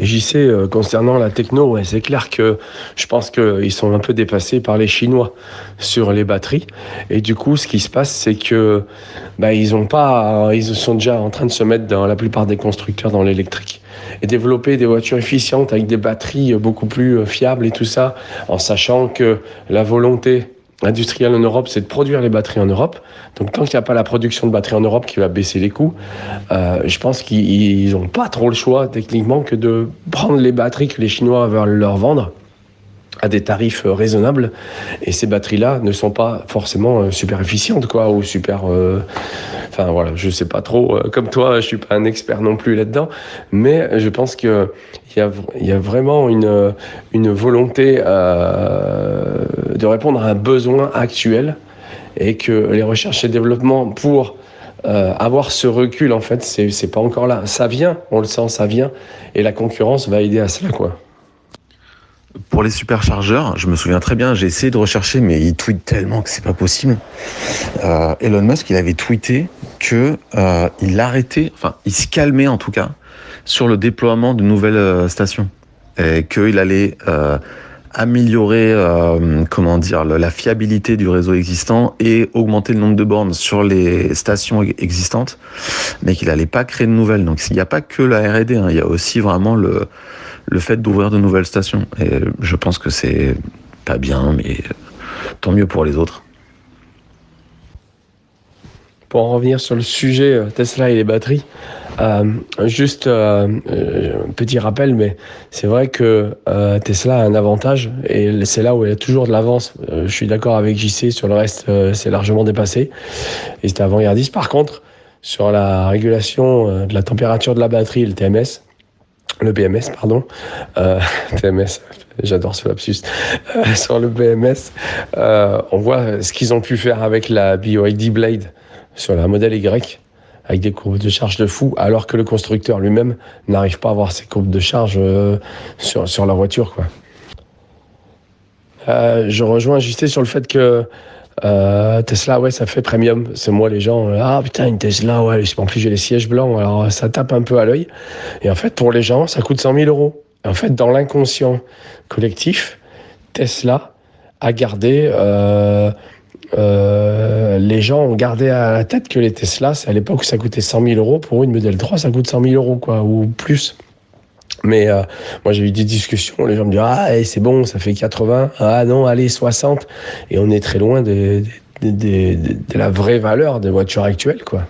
H: Et j'y sais, concernant la techno, c'est clair que je pense qu'ils sont un peu dépassés par les Chinois sur les batteries. Et du coup, ce qui se passe, c'est que ils sont déjà en train de se mettre dans la plupart des constructeurs dans l'électrique et développer des voitures efficientes avec des batteries beaucoup plus fiables et tout ça, en sachant que la volonté industrielle en Europe, c'est de produire les batteries en Europe. Donc tant qu'il n'y a pas la production de batteries en Europe qui va baisser les coûts, je pense qu'ils n'ont pas trop le choix techniquement que de prendre les batteries que les Chinois veulent leur vendre à des tarifs raisonnables. Et ces batteries-là ne sont pas forcément super efficientes, quoi, ou super... Enfin voilà, je sais pas trop. Comme toi, je suis pas un expert non plus là-dedans, mais je pense que il y a vraiment une volonté de répondre à un besoin actuel et que les recherches et développements pour avoir ce recul, en fait, c'est pas encore là. Ça vient, on le sent, ça vient, et la concurrence va aider à cela, quoi.
I: Pour les superchargeurs, je me souviens très bien, j'ai essayé de rechercher, mais il tweet tellement que c'est pas possible. Elon Musk, il avait tweeté que il arrêtait, enfin, il se calmait en tout cas, sur le déploiement de nouvelles stations. Et qu'il allait améliorer, la fiabilité du réseau existant et augmenter le nombre de bornes sur les stations existantes, mais qu'il allait pas créer de nouvelles. Donc, il n'y a pas que la R&D, il y a aussi vraiment le fait d'ouvrir de nouvelles stations. Et je pense que c'est pas bien, mais tant mieux pour les autres.
H: Pour en revenir sur le sujet Tesla et les batteries, juste petit rappel, mais c'est vrai que Tesla a un avantage et c'est là où elle a toujours de l'avance. Je suis d'accord avec JC, sur le reste, c'est largement dépassé et c'était avant-gardiste. Par contre, sur la régulation de la température de la batterie, le BMS, pardon, TMS, j'adore ce lapsus, sur le BMS, on voit ce qu'ils ont pu faire avec la BioID Blade sur la modèle Y, avec des courbes de charge de fou, alors que le constructeur lui-même n'arrive pas à avoir ces courbes de charge sur la voiture, quoi. Je rejoins JC sur le fait que Tesla, ouais, ça fait premium. C'est moi, les gens, putain, une Tesla, ouais, en plus j'ai les sièges blancs, alors ça tape un peu à l'œil. Et en fait, pour les gens, ça coûte 100 000 euros. Et en fait, dans l'inconscient collectif, Tesla a gardé... les gens ont gardé à la tête que les Tesla, c'est à l'époque où ça coûtait 100 000 euros. Pour une Model 3, ça coûte 100 000 euros, quoi, ou plus. Mais moi, j'ai eu des discussions, les gens me disent « c'est bon, ça fait 80, non, allez, 60 ». Et on est très loin de la vraie valeur des voitures actuelles, quoi.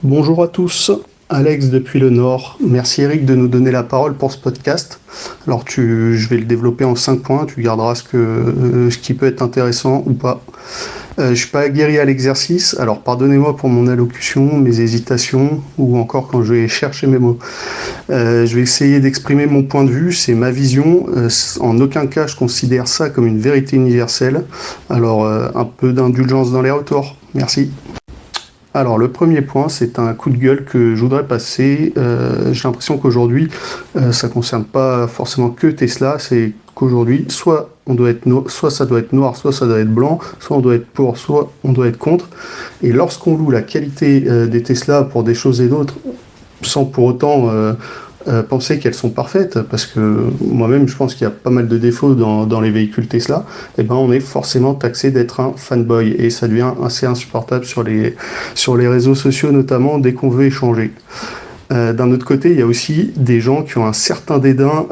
J: Bonjour à tous, Alex depuis le Nord. Merci Eric de nous donner la parole pour ce podcast. Alors je vais le développer en 5 points, tu garderas ce qui peut être intéressant ou pas. Je suis pas aguerri à l'exercice, alors pardonnez-moi pour mon allocution, mes hésitations, ou encore quand je vais chercher mes mots. Je vais essayer d'exprimer mon point de vue, c'est ma vision. En aucun cas je considère ça comme une vérité universelle. Alors un peu d'indulgence dans les retours. Merci. Alors le premier point, c'est un coup de gueule que je voudrais passer. J'ai l'impression qu'aujourd'hui, ça concerne pas forcément que Tesla, c'est qu'aujourd'hui, soit ça doit être noir, soit ça doit être blanc, soit on doit être pour, soit on doit être contre. Et lorsqu'on loue la qualité des Tesla pour des choses et d'autres, sans pour autant penser qu'elles sont parfaites, parce que moi-même je pense qu'il y a pas mal de défauts dans les véhicules Tesla, et ben on est forcément taxé d'être un fanboy, et ça devient assez insupportable sur les réseaux sociaux notamment dès qu'on veut échanger. D'un autre côté, il y a aussi des gens qui ont un certain dédain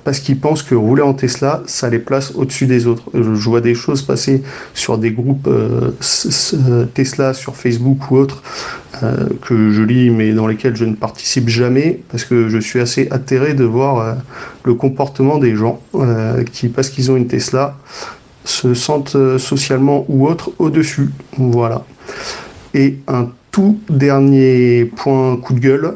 J: parce qu'ils pensent que rouler en Tesla, ça les place au-dessus des autres. Je vois des choses passer sur des groupes Tesla sur Facebook ou autres que je lis mais dans lesquels je ne participe jamais parce que je suis assez atterré de voir le comportement des gens qui, parce qu'ils ont une Tesla, se sentent socialement ou autre au-dessus. Voilà. Et un tout dernier point coup de gueule,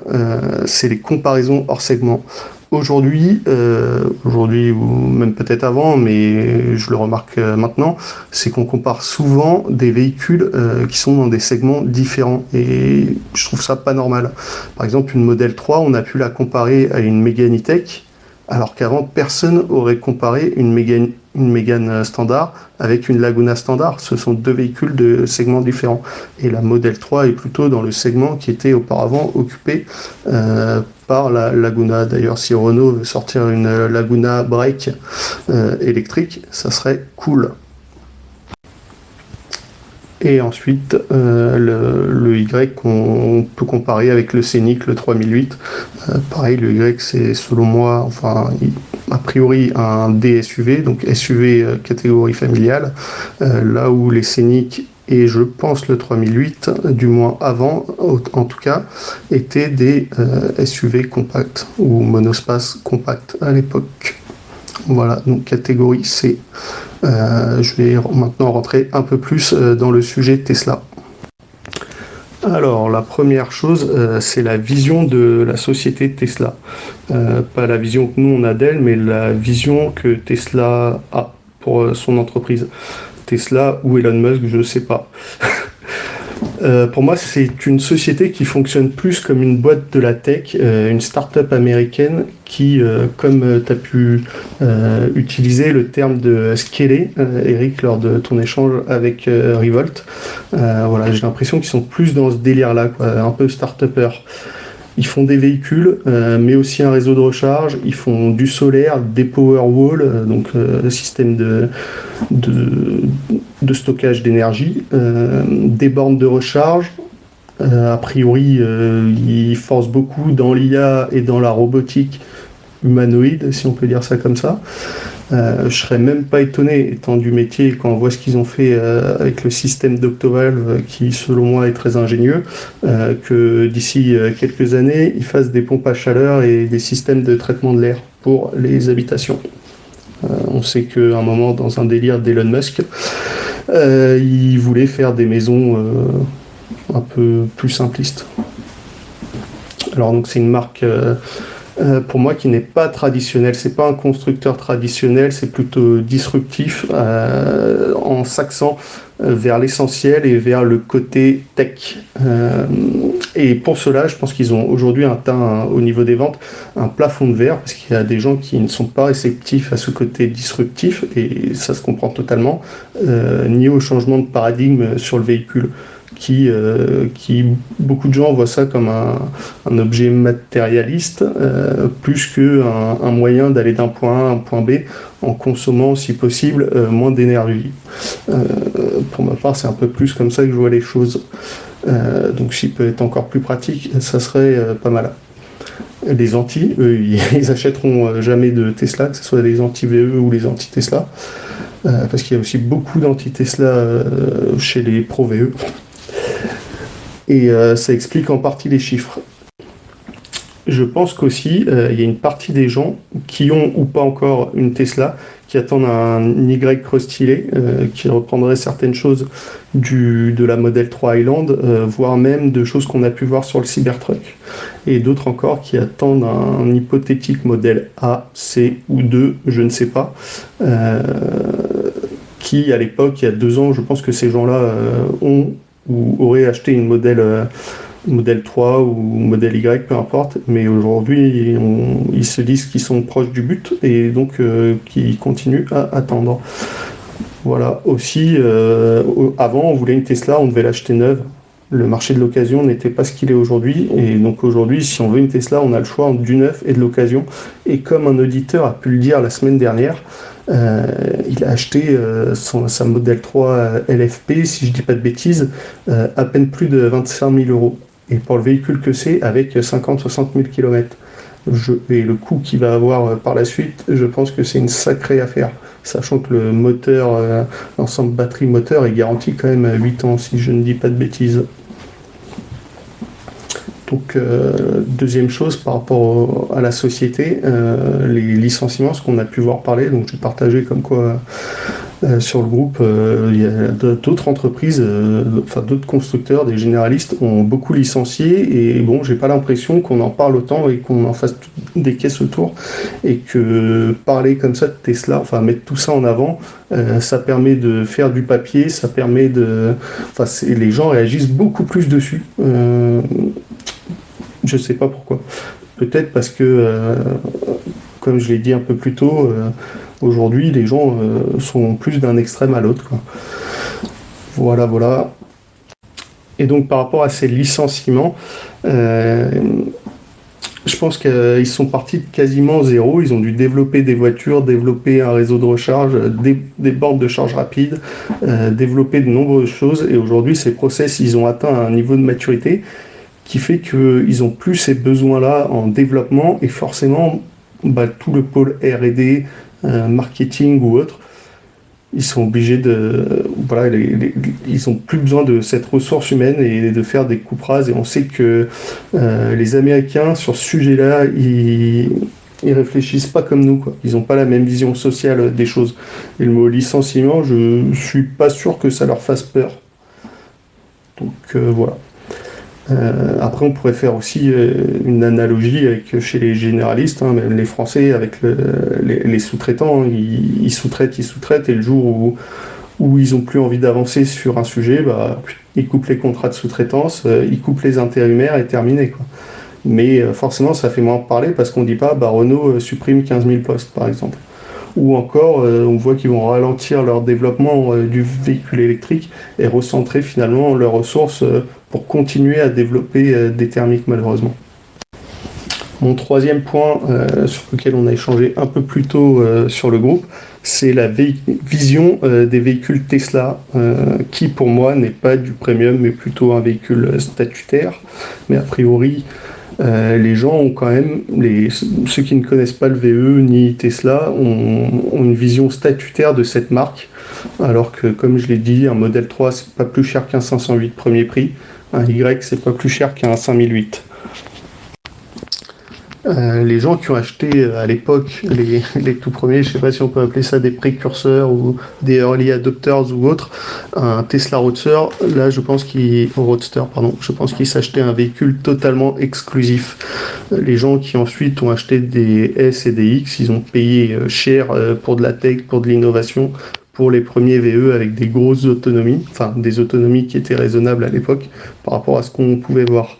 J: c'est les comparaisons hors segment. Aujourd'hui ou même peut-être avant, mais je le remarque maintenant, c'est qu'on compare souvent des véhicules qui sont dans des segments différents et je trouve ça pas normal. Par exemple, une Model 3, on a pu la comparer à une Mégane E-Tech, alors qu'avant personne aurait comparé une Mégane standard avec une Laguna standard. Ce sont deux véhicules de segments différents. Et la Model 3 est plutôt dans le segment qui était auparavant occupé par la Laguna. D'ailleurs, si Renault veut sortir une Laguna Break électrique, ça serait cool. Et ensuite, le Y qu'on peut comparer avec le Scénic, le 3008. Pareil, le Y, c'est selon moi, enfin, a priori un DSUV, donc SUV catégorie familiale, là où les Scénic et je pense le 3008, du moins avant, en tout cas, étaient des SUV compacts ou monospace compact à l'époque. Voilà, donc catégorie C. Je vais maintenant rentrer un peu plus dans le sujet Tesla. Alors, la première chose, c'est la vision de la société Tesla. Pas la vision que nous on a d'elle, mais la vision que Tesla a pour son entreprise. Tesla ou Elon Musk, je ne sais pas. Pour moi, c'est une société qui fonctionne plus comme une boîte de la tech, une start-up américaine qui, comme tu as pu utiliser le terme de scaler, Eric, lors de ton échange avec Revolt, voilà, j'ai l'impression qu'ils sont plus dans ce délire-là, quoi, un peu start-upper. Ils font des véhicules, mais aussi un réseau de recharge. Ils font du solaire, des Powerwall, donc système de stockage d'énergie, des bornes de recharge. A priori, ils forcent beaucoup dans l'IA et dans la robotique humanoïde, si on peut dire ça comme ça. Je serais même pas étonné, étant du métier, quand on voit ce qu'ils ont fait avec le système d'Octovalve, qui selon moi est très ingénieux, que d'ici quelques années, ils fassent des pompes à chaleur et des systèmes de traitement de l'air pour les habitations. On sait qu'à un moment, dans un délire d'Elon Musk, il voulait faire des maisons un peu plus simplistes. Alors donc c'est une marque pour moi qui n'est pas traditionnel, c'est pas un constructeur traditionnel, c'est plutôt disruptif en s'axant vers l'essentiel et vers le côté tech. Et pour cela, je pense qu'ils ont aujourd'hui atteint au niveau des ventes un plafond de verre parce qu'il y a des gens qui ne sont pas réceptifs à ce côté disruptif et ça se comprend totalement, ni au changement de paradigme sur le véhicule. Qui beaucoup de gens voient ça comme un objet matérialiste plus qu'un moyen d'aller d'un point A à un point B en consommant si possible moins d'énergie. Pour ma part, c'est un peu plus comme ça que je vois les choses. Donc s'il peut être encore plus pratique, ça serait pas mal. Les anti, eux, ils achèteront jamais de Tesla, que ce soit les anti-VE ou les anti-Tesla, parce qu'il y a aussi beaucoup d'anti-Tesla chez les pro-VE. Et ça explique en partie les chiffres. Je pense qu'aussi, il y a une partie des gens qui ont ou pas encore une Tesla, qui attendent un Y restylé, qui reprendrait certaines choses de la Model 3 Highland, voire même de choses qu'on a pu voir sur le Cybertruck. Et d'autres encore qui attendent un hypothétique modèle A, C ou 2, je ne sais pas, qui à l'époque, il y a 2 ans, je pense que ces gens-là ont ou auraient acheté une modèle 3 ou modèle Y, peu importe, mais aujourd'hui ils se disent qu'ils sont proches du but et donc qu'ils continuent à attendre. Voilà, aussi, avant on voulait une Tesla, on devait l'acheter neuve. Le marché de l'occasion n'était pas ce qu'il est aujourd'hui, et donc aujourd'hui, si on veut une Tesla, on a le choix entre du neuf et de l'occasion. Et comme un auditeur a pu le dire la semaine dernière, il a acheté sa Model 3 LFP, si je dis pas de bêtises, à peine plus de 25 000 euros. Et pour le véhicule que c'est, avec 50-60 000 km. Et le coût qu'il va avoir par la suite, je pense que c'est une sacrée affaire. Sachant que le moteur, l'ensemble batterie-moteur est garanti quand même à 8 ans, si je ne dis pas de bêtises. Donc, deuxième chose par rapport à la société, les licenciements, ce qu'on a pu voir parler, donc j'ai partagé comme quoi sur le groupe, il y a d'autres entreprises, d'autres constructeurs, des généralistes ont beaucoup licencié, et bon, j'ai pas l'impression qu'on en parle autant et qu'on en fasse des caisses autour, et que parler comme ça de Tesla, mettre tout ça en avant, ça permet de faire du papier, ça permet les gens réagissent beaucoup plus dessus. Je sais pas pourquoi. Peut-être parce que, comme je l'ai dit un peu plus tôt, aujourd'hui, les gens sont plus d'un extrême à l'autre, quoi. Voilà. Et donc, par rapport à ces licenciements, je pense qu'ils sont partis de quasiment zéro. Ils ont dû développer des voitures, développer un réseau de recharge, des bornes de charge rapide, développer de nombreuses choses. Et aujourd'hui, ces process, ils ont atteint un niveau de maturité qui fait qu'ils n'ont plus ces besoins-là en développement, et forcément, tout le pôle R&D, marketing ou autre, ils sont obligés ils n'ont plus besoin de cette ressource humaine et de faire des coupes rases. Et on sait que les Américains, sur ce sujet-là, ils réfléchissent pas comme nous, quoi. Ils n'ont pas la même vision sociale des choses. Et le mot licenciement, je suis pas sûr que ça leur fasse peur. Donc voilà. Après, on pourrait faire aussi une analogie avec chez les généralistes, même les Français, avec les sous-traitants. Ils sous-traitent, et le jour où ils n'ont plus envie d'avancer sur un sujet, ils coupent les contrats de sous-traitance, ils coupent les intérimaires et terminé, quoi. Mais forcément, ça fait moins parler parce qu'on ne dit pas Renault supprime 15 000 postes, par exemple. Ou encore, on voit qu'ils vont ralentir leur développement du véhicule électrique et recentrer finalement leurs ressources pour continuer à développer des thermiques, malheureusement. Mon troisième point sur lequel on a échangé un peu plus tôt sur le groupe, c'est la vision des véhicules Tesla, qui pour moi n'est pas du premium, mais plutôt un véhicule statutaire. Mais a priori, les gens ont quand même, ceux qui ne connaissent pas le VE ni Tesla, ont une vision statutaire de cette marque, alors que, comme je l'ai dit, un Model 3 c'est pas plus cher qu'un 508 premier prix, un Y c'est pas plus cher qu'un 5008. Les gens qui ont acheté à l'époque les tout premiers, je sais pas si on peut appeler ça des précurseurs ou des early adopters ou autres, un Tesla Roadster, là je pense qu'ils s'achetaient un véhicule totalement exclusif. Les gens qui ensuite ont acheté des S et des X, ils ont payé cher pour de la tech, pour de l'innovation, pour les premiers VE avec des grosses autonomies, des autonomies qui étaient raisonnables à l'époque par rapport à ce qu'on pouvait voir.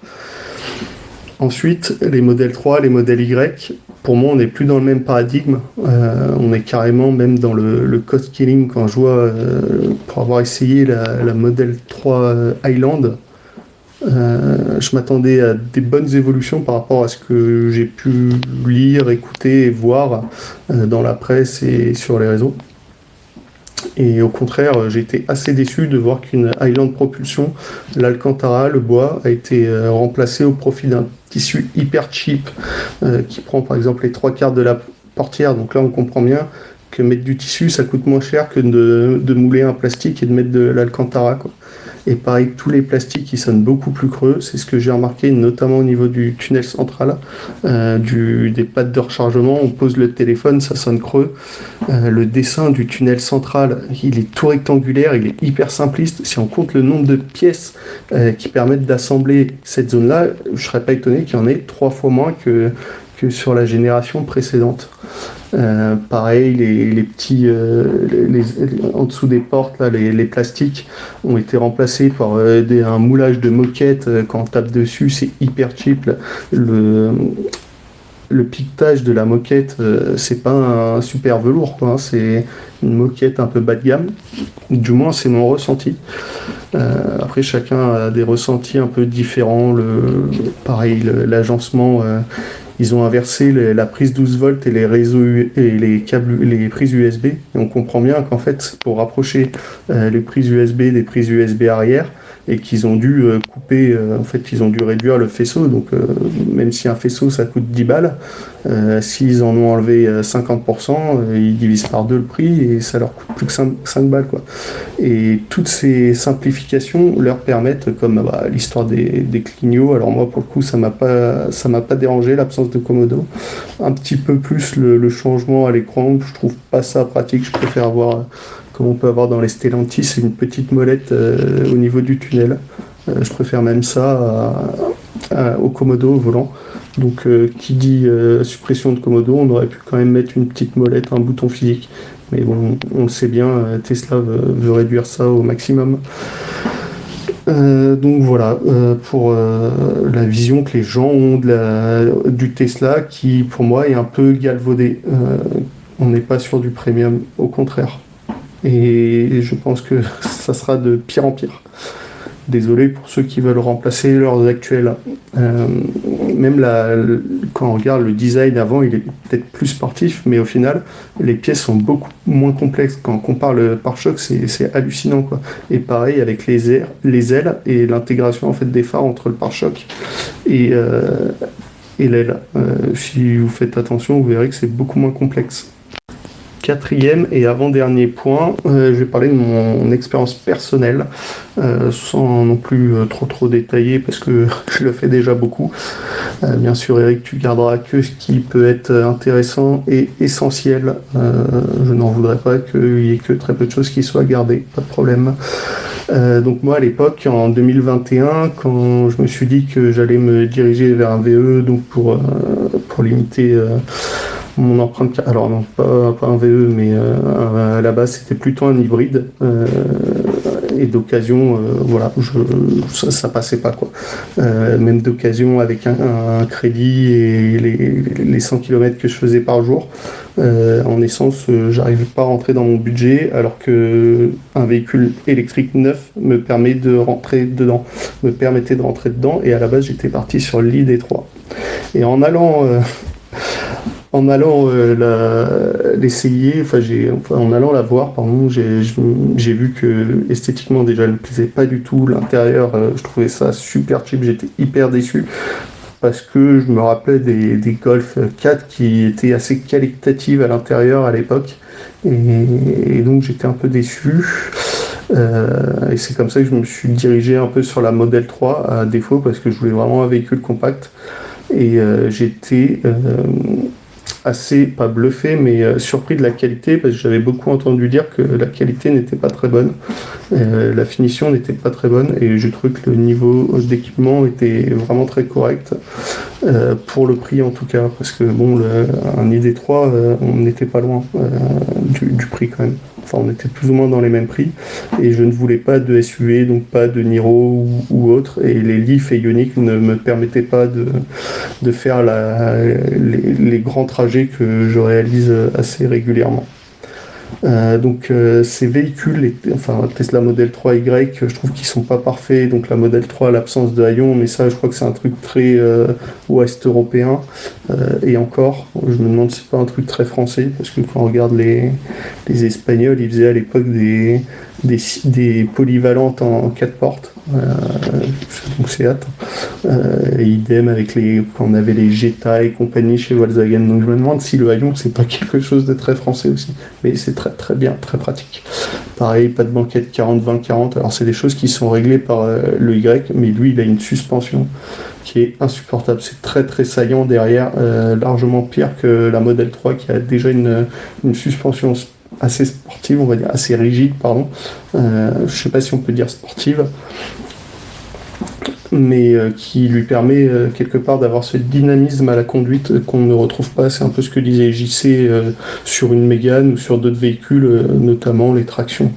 J: Ensuite, les modèles 3, les modèles Y, pour moi, on n'est plus dans le même paradigme. On est carrément même dans le cost killing. Quand je vois, pour avoir essayé la modèle 3 Highland, je m'attendais à des bonnes évolutions par rapport à ce que j'ai pu lire, écouter et voir dans la presse et sur les réseaux. Et au contraire, j'ai été assez déçu de voir qu'une Highland propulsion, l'Alcantara, le bois, a été remplacé au profit d'un tissu hyper cheap qui prend par exemple les 3/4 de la portière. Donc là, on comprend bien que mettre du tissu, ça coûte moins cher que de mouler un plastique et de mettre de l'Alcantara, quoi. Et pareil, tous les plastiques, ils sonnent beaucoup plus creux. C'est ce que j'ai remarqué, notamment au niveau du tunnel central, des pattes de rechargement. On pose le téléphone, ça sonne creux. Le dessin du tunnel central, il est tout rectangulaire, il est hyper simpliste. Si on compte le nombre de pièces qui permettent d'assembler cette zone-là, je ne serais pas étonné qu'il y en ait 3 fois moins que que sur la génération précédente. Pareil, les petits, en dessous des portes, là, les plastiques ont été remplacés par un moulage de moquette. Quand on tape dessus, c'est hyper cheap. Le piquetage de la moquette, c'est pas un super velours, quoi, hein, c'est une moquette un peu bas de gamme. Du moins, c'est mon ressenti. Après, chacun a des ressentis un peu différents. Pareil, l'agencement, ils ont inversé la prise 12 volts et les réseaux et les câbles, les prises USB. Et on comprend bien qu'en fait, pour rapprocher les prises USB des prises USB arrière, et qu'ils ont dû couper, en fait, ils ont dû réduire le faisceau. Donc, même si un faisceau, ça coûte 10 balles, s'ils en ont enlevé 50%, ils divisent par 2 le prix et ça leur coûte plus que 5 balles, quoi. Et toutes ces simplifications leur permettent, comme l'histoire des clignots, alors moi, pour le coup, ça m'a pas dérangé, l'absence de Komodo. Un petit peu plus le changement à l'écran, je trouve pas ça pratique, je préfère avoir... comme on peut avoir dans les Stellantis, c'est une petite molette au niveau du tunnel. Je préfère même ça au Komodo, au volant. Donc qui dit suppression de Komodo, on aurait pu quand même mettre une petite molette, un bouton physique. Mais bon, on le sait bien, Tesla veut réduire ça au maximum. Donc voilà, pour la vision que les gens ont du Tesla, qui pour moi est un peu galvaudée. On n'est pas sur du premium, au contraire. Et je pense que ça sera de pire en pire. Désolé pour ceux qui veulent remplacer leurs actuels. Même quand on regarde le design avant, il est peut-être plus sportif, mais au final, les pièces sont beaucoup moins complexes. Quand on compare le pare-choc, c'est hallucinant, quoi. Et pareil avec les ailes et l'intégration en fait des phares entre le pare-choc et l'aile. Si vous faites attention, vous verrez que c'est beaucoup moins complexe. Quatrième et avant-dernier point, je vais parler de mon expérience personnelle, sans non plus trop détailler parce que je le fais déjà beaucoup. Bien sûr, Eric, tu garderas que ce qui peut être intéressant et essentiel. Je n'en voudrais pas qu'il y ait que très peu de choses qui soient gardées, pas de problème. Donc moi à l'époque, en 2021, quand je me suis dit que j'allais me diriger vers un VE, donc pour limiter mon empreinte, alors non, pas un VE, mais à la base c'était plutôt un hybride, et d'occasion, voilà, ça passait pas, quoi. Même d'occasion avec un crédit et les 100 km que je faisais par jour, en essence, j'arrivais pas à rentrer dans mon budget, alors que un véhicule électrique neuf me permettait de rentrer dedans, et à la base j'étais parti sur l'ID3. Et en allant l'essayer, en allant la voir, pardon, j'ai vu que esthétiquement déjà elle me plaisait pas du tout. L'intérieur, je trouvais ça super cheap, j'étais hyper déçu parce que je me rappelais des Golf 4 qui étaient assez qualitatives à l'intérieur à l'époque, et donc j'étais un peu déçu. Et c'est comme ça que je me suis dirigé un peu sur la Model 3 à défaut, parce que je voulais vraiment un véhicule compact, et j'étais assez, pas bluffé, mais surpris de la qualité, parce que j'avais beaucoup entendu dire que la qualité n'était pas très bonne, la finition n'était pas très bonne, et j'ai trouvé que le niveau d'équipement était vraiment très correct, pour le prix en tout cas, parce que bon, un ID3, on n'était pas loin du prix quand même. Enfin, on était plus ou moins dans les mêmes prix, et je ne voulais pas de SUV, donc pas de Niro ou autre, et les Leaf et Ioniq ne me permettaient pas de faire les grands trajets que je réalise assez régulièrement. Donc ces véhicules, enfin Tesla Model 3Y, je trouve qu'ils sont pas parfaits. Donc la Model 3 l'absence de haillons, mais ça je crois que c'est un truc très ouest européen, et encore je me demande si c'est pas un truc très français, parce que quand on regarde les Espagnols, ils faisaient à l'époque des polyvalentes en 4 portes, donc c'est hâte, et idem avec quand on avait les Jetta et compagnie chez Volkswagen. Donc je me demande si le haillon c'est pas quelque chose de très français aussi, mais c'est très très bien, très pratique. Pareil, pas de banquette 40-20-40, alors c'est des choses qui sont réglées par le Y, mais lui il a une suspension qui est insupportable, c'est très très saillant derrière, largement pire que la Model 3 qui a déjà une suspension assez sportive, on va dire, assez rigide, pardon. Je sais pas si on peut dire sportive. mais qui lui permet quelque part d'avoir ce dynamisme à la conduite qu'on ne retrouve pas. C'est un peu ce que disait JC sur une Mégane ou sur d'autres véhicules, notamment les tractions.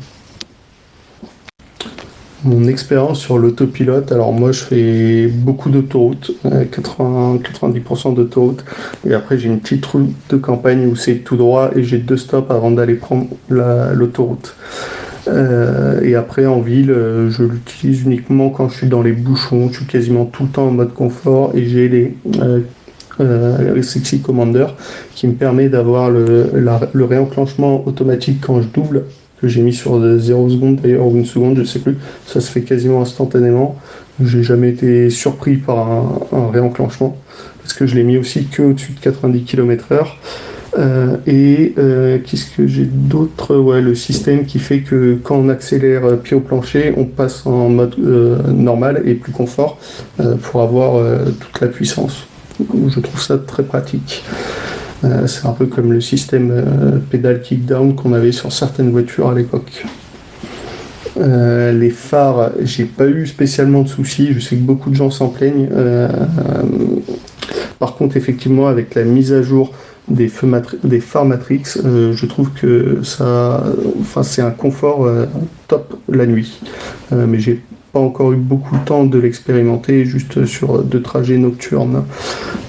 J: Mon expérience sur l'autopilote, alors moi je fais beaucoup d'autoroutes, 90% d'autoroutes, et après j'ai une petite route de campagne où c'est tout droit et j'ai 2 stops avant d'aller prendre l'autoroute. Et après en ville, je l'utilise uniquement quand je suis dans les bouchons, je suis quasiment tout le temps en mode confort et j'ai les Sexy Commander qui me permet d'avoir le réenclenchement automatique quand je double, que j'ai mis sur 0 secondes d'ailleurs, ou 1 seconde, je sais plus, ça se fait quasiment instantanément. J'ai jamais été surpris par un réenclenchement, parce que je l'ai mis aussi que au-dessus de 90 km/h. Qu'est-ce que j'ai d'autre ? Ouais, le système qui fait que quand on accélère pied au plancher, on passe en mode normal et plus confort pour avoir toute la puissance. Je trouve ça très pratique. C'est un peu comme le système pédale kickdown qu'on avait sur certaines voitures à l'époque. Les phares, j'ai pas eu spécialement de soucis, je sais que beaucoup de gens s'en plaignent. Par contre, effectivement, avec la mise à jour des phares Matrix, je trouve que c'est un confort top la nuit. Mais j'ai pas encore eu beaucoup de temps de l'expérimenter, juste sur 2 trajets nocturnes.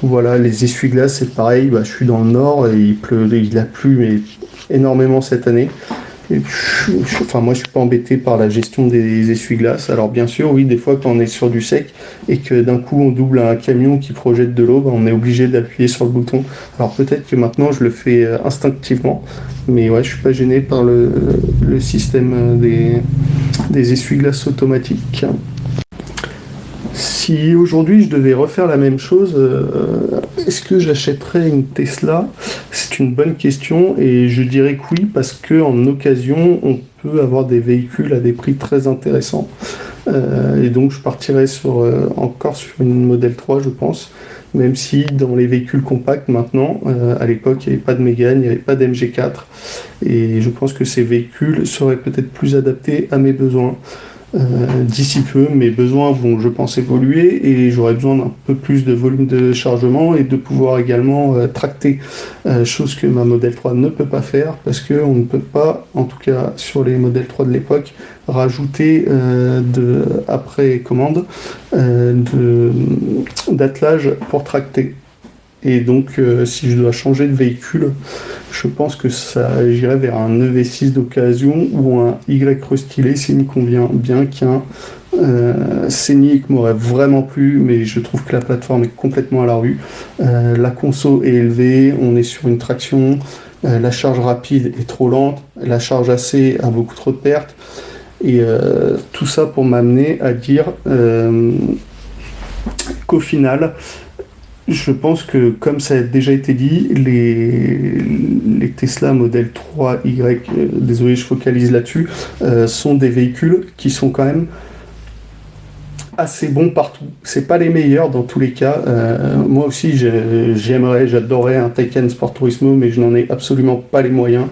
J: Voilà, les essuie-glaces, c'est pareil, je suis dans le nord et il a plu mais énormément cette année. Et moi je suis pas embêté par la gestion des essuie-glaces. Alors bien sûr, oui, des fois quand on est sur du sec et que d'un coup on double un camion qui projette de l'eau, on est obligé d'appuyer sur le bouton. Alors peut-être que maintenant je le fais instinctivement, mais ouais, je suis pas gêné par le système des essuie-glaces automatiques. Si aujourd'hui je devais refaire la même chose, est-ce que j'achèterais une Tesla ? C'est une bonne question et je dirais que oui, parce qu'en occasion, on peut avoir des véhicules à des prix très intéressants. Et donc je partirais encore sur une Model 3, je pense, même si dans les véhicules compacts maintenant, à l'époque, il n'y avait pas de Mégane, il n'y avait pas d'MG4, et je pense que ces véhicules seraient peut-être plus adaptés à mes besoins. D'ici peu, mes besoins vont, je pense, évoluer et j'aurai besoin d'un peu plus de volume de chargement et de pouvoir également tracter, chose que ma Model 3 ne peut pas faire parce qu'on ne peut pas, en tout cas sur les Model 3 de l'époque, rajouter après commande d'attelage pour tracter. Et donc, si je dois changer de véhicule, je pense que j'irai vers un EV6 d'occasion ou un Y restylé s'il me convient bien qu'un Scénic m'aurait vraiment plu, mais je trouve que la plateforme est complètement à la rue. La conso est élevée, on est sur une traction, la charge rapide est trop lente, la charge AC a beaucoup trop de pertes. Et tout ça pour m'amener à dire qu'au final, je pense que, comme ça a déjà été dit, les Tesla Model 3Y, désolé, je focalise là-dessus, sont des véhicules qui sont quand même assez bons partout. C'est pas les meilleurs dans tous les cas. Moi aussi, j'adorerais un Taycan Sport Turismo, mais je n'en ai absolument pas les moyens.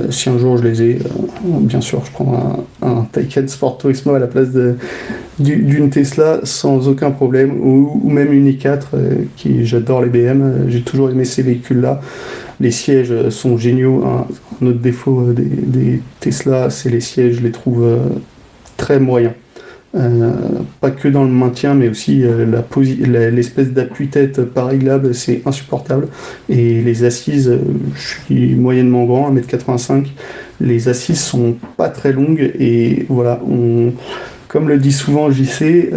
J: Si un jour je les ai, bien sûr, je prendrai un Taycan Sport Turismo à la place d'une Tesla sans aucun problème, ou même une i4, j'adore les BM, j'ai toujours aimé ces véhicules-là. Les sièges sont géniaux. Un autre défaut des Tesla, c'est les sièges, je les trouve très moyens. Pas que dans le maintien, mais aussi l'espèce d'appui-tête pas réglable, c'est insupportable. Et les assises, je suis moyennement grand, 1m85, les assises sont pas très longues, et voilà, comme le dit souvent JC,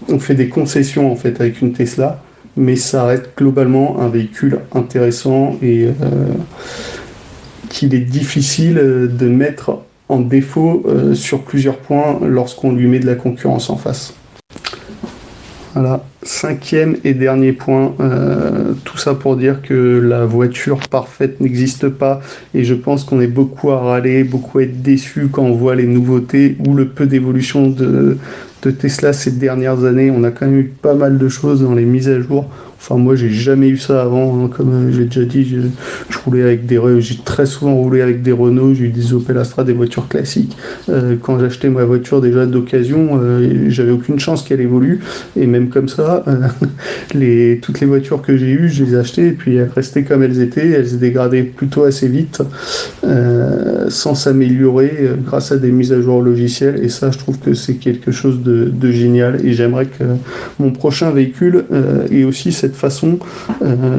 J: on fait des concessions en fait avec une Tesla, mais ça reste globalement un véhicule intéressant et qu'il est difficile de mettre en défaut sur plusieurs points lorsqu'on lui met de la concurrence en face. Voilà, 5e et dernier point, tout ça pour dire que la voiture parfaite n'existe pas, et je pense qu'on est beaucoup à râler, beaucoup à être déçu quand on voit les nouveautés ou le peu d'évolution de Tesla ces dernières années. On a quand même eu pas mal de choses dans les mises à jour. Enfin, moi, j'ai jamais eu ça avant, hein. Comme j'ai déjà dit, je roulais avec j'ai très souvent roulé avec des Renault, j'ai eu des Opel Astra, des voitures classiques. Quand j'achetais ma voiture déjà d'occasion, j'avais aucune chance qu'elle évolue. Et même comme ça, toutes les voitures que j'ai eues, je les achetais et puis elles restaient comme elles étaient. Elles se dégradaient plutôt assez vite, sans s'améliorer grâce à des mises à jour logicielles. Et ça, je trouve que c'est quelque chose de génial. Et j'aimerais que mon prochain véhicule ait aussi cette façon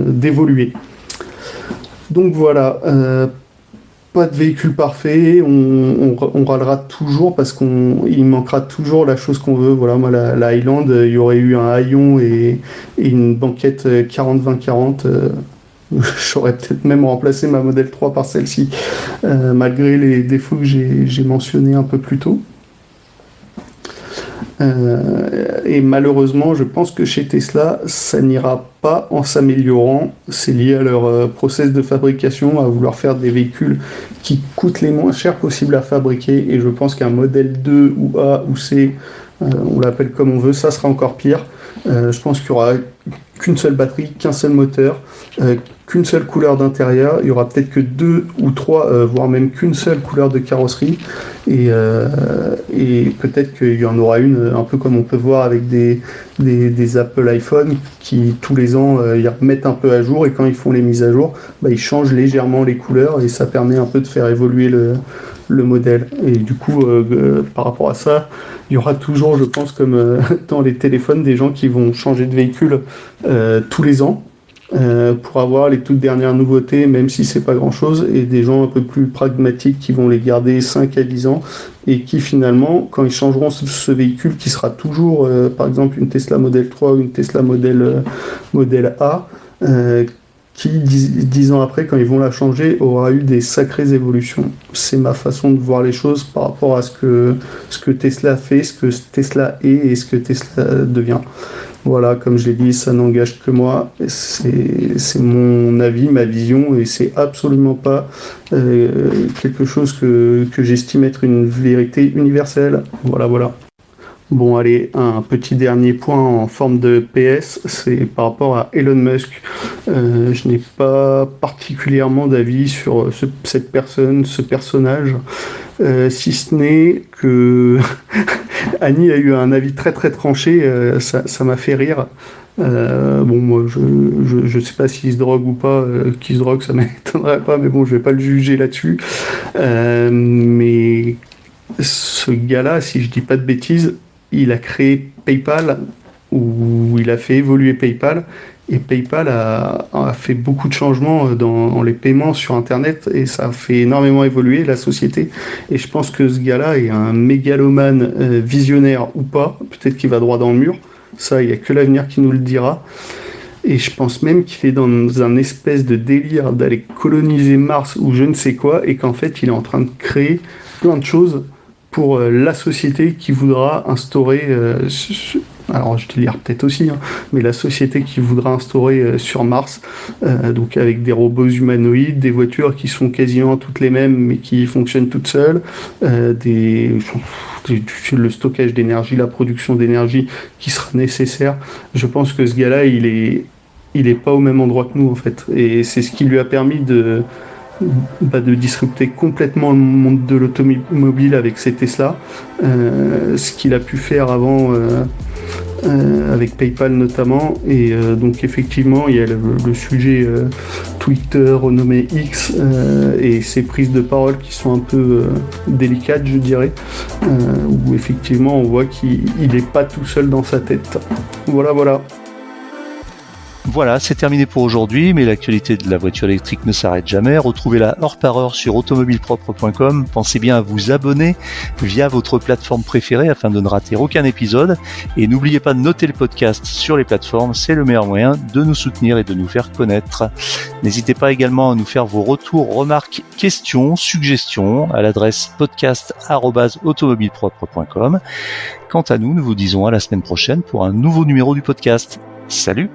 J: d'évoluer. Donc voilà, pas de véhicule parfait, on râlera toujours parce qu'il manquera toujours la chose qu'on veut. Voilà, moi la Highland, il y aurait eu un haillon et une banquette 40-20-40. J'aurais peut-être même remplacé ma Model 3 par celle-ci, malgré les défauts que j'ai mentionnés un peu plus tôt. Et malheureusement, je pense que chez Tesla, ça n'ira pas en s'améliorant. C'est lié à leur process de fabrication, à vouloir faire des véhicules qui coûtent les moins chers possibles à fabriquer. Et je pense qu'un modèle 2 ou A ou C, on l'appelle comme on veut, ça sera encore pire. Je pense qu'il n'y aura qu'une seule batterie, qu'un seul moteur, qu'une seule couleur d'intérieur. Il y aura peut-être que 2 ou 3, voire même qu'une seule couleur de carrosserie. Et peut-être qu'il y en aura une, un peu comme on peut voir avec des Apple iPhone qui tous les ans ils remettent un peu à jour, et quand ils font les mises à jour, ils changent légèrement les couleurs et ça permet un peu de faire évoluer le modèle. Et du coup, par rapport à ça, il y aura toujours, je pense, comme dans les téléphones, des gens qui vont changer de véhicule tous les ans pour avoir les toutes dernières nouveautés, même si c'est pas grand chose, et des gens un peu plus pragmatiques qui vont les garder 5 à 10 ans et qui finalement, quand ils changeront ce véhicule qui sera toujours par exemple une Tesla Model 3 ou une Tesla Model A, qui 10 ans après, quand ils vont la changer, aura eu des sacrées évolutions. C'est ma façon de voir les choses par rapport à ce que Tesla fait, ce que Tesla est et ce que Tesla devient. Voilà, comme je l'ai dit, ça n'engage que moi. C'est mon avis, ma vision, et c'est absolument pas quelque chose que j'estime être une vérité universelle. Voilà. Bon, allez, un petit dernier point en forme de PS, c'est par rapport à Elon Musk. Je n'ai pas particulièrement d'avis sur cette personne, ce personnage, si ce n'est que Annie a eu un avis très très tranché, ça m'a fait rire. Bon, moi je sais pas s'il se drogue ou pas, qu'il se drogue ça m'étonnerait pas, mais bon, je vais pas le juger là-dessus. Mais ce gars-là, si je dis pas de bêtises, il a créé PayPal, ou il a fait évoluer PayPal, et PayPal a fait beaucoup de changements dans les paiements sur Internet, et ça a fait énormément évoluer la société. Et je pense que ce gars-là est un mégalomane, visionnaire ou pas, peut-être qu'il va droit dans le mur, ça il n'y a que l'avenir qui nous le dira. Et je pense même qu'il est dans un espèce de délire d'aller coloniser Mars ou je ne sais quoi, et qu'en fait il est en train de créer plein de choses pour la société qui voudra instaurer, alors je délire peut-être aussi, mais la société qui voudra instaurer sur Mars, donc avec des robots humanoïdes, des voitures qui sont quasiment toutes les mêmes mais qui fonctionnent toutes seules, le stockage d'énergie, la production d'énergie qui sera nécessaire. Je pense que ce gars-là, il est pas au même endroit que nous en fait, et c'est ce qui lui a permis de disrupter complètement le monde de l'automobile avec ses Tesla, ce qu'il a pu faire avant avec PayPal notamment, et donc effectivement il y a le sujet Twitter renommé X, et ses prises de parole qui sont un peu délicates, je dirais, où effectivement on voit qu'il n'est pas tout seul dans sa tête. Voilà.
B: Voilà, c'est terminé pour aujourd'hui, mais l'actualité de la voiture électrique ne s'arrête jamais. Retrouvez-la heure par heure sur automobilepropre.com. Pensez bien à vous abonner via votre plateforme préférée afin de ne rater aucun épisode. Et n'oubliez pas de noter le podcast sur les plateformes, c'est le meilleur moyen de nous soutenir et de nous faire connaître. N'hésitez pas également à nous faire vos retours, remarques, questions, suggestions à l'adresse podcast@automobilepropre.com. Quant à nous, nous vous disons à la semaine prochaine pour un nouveau numéro du podcast. Salut!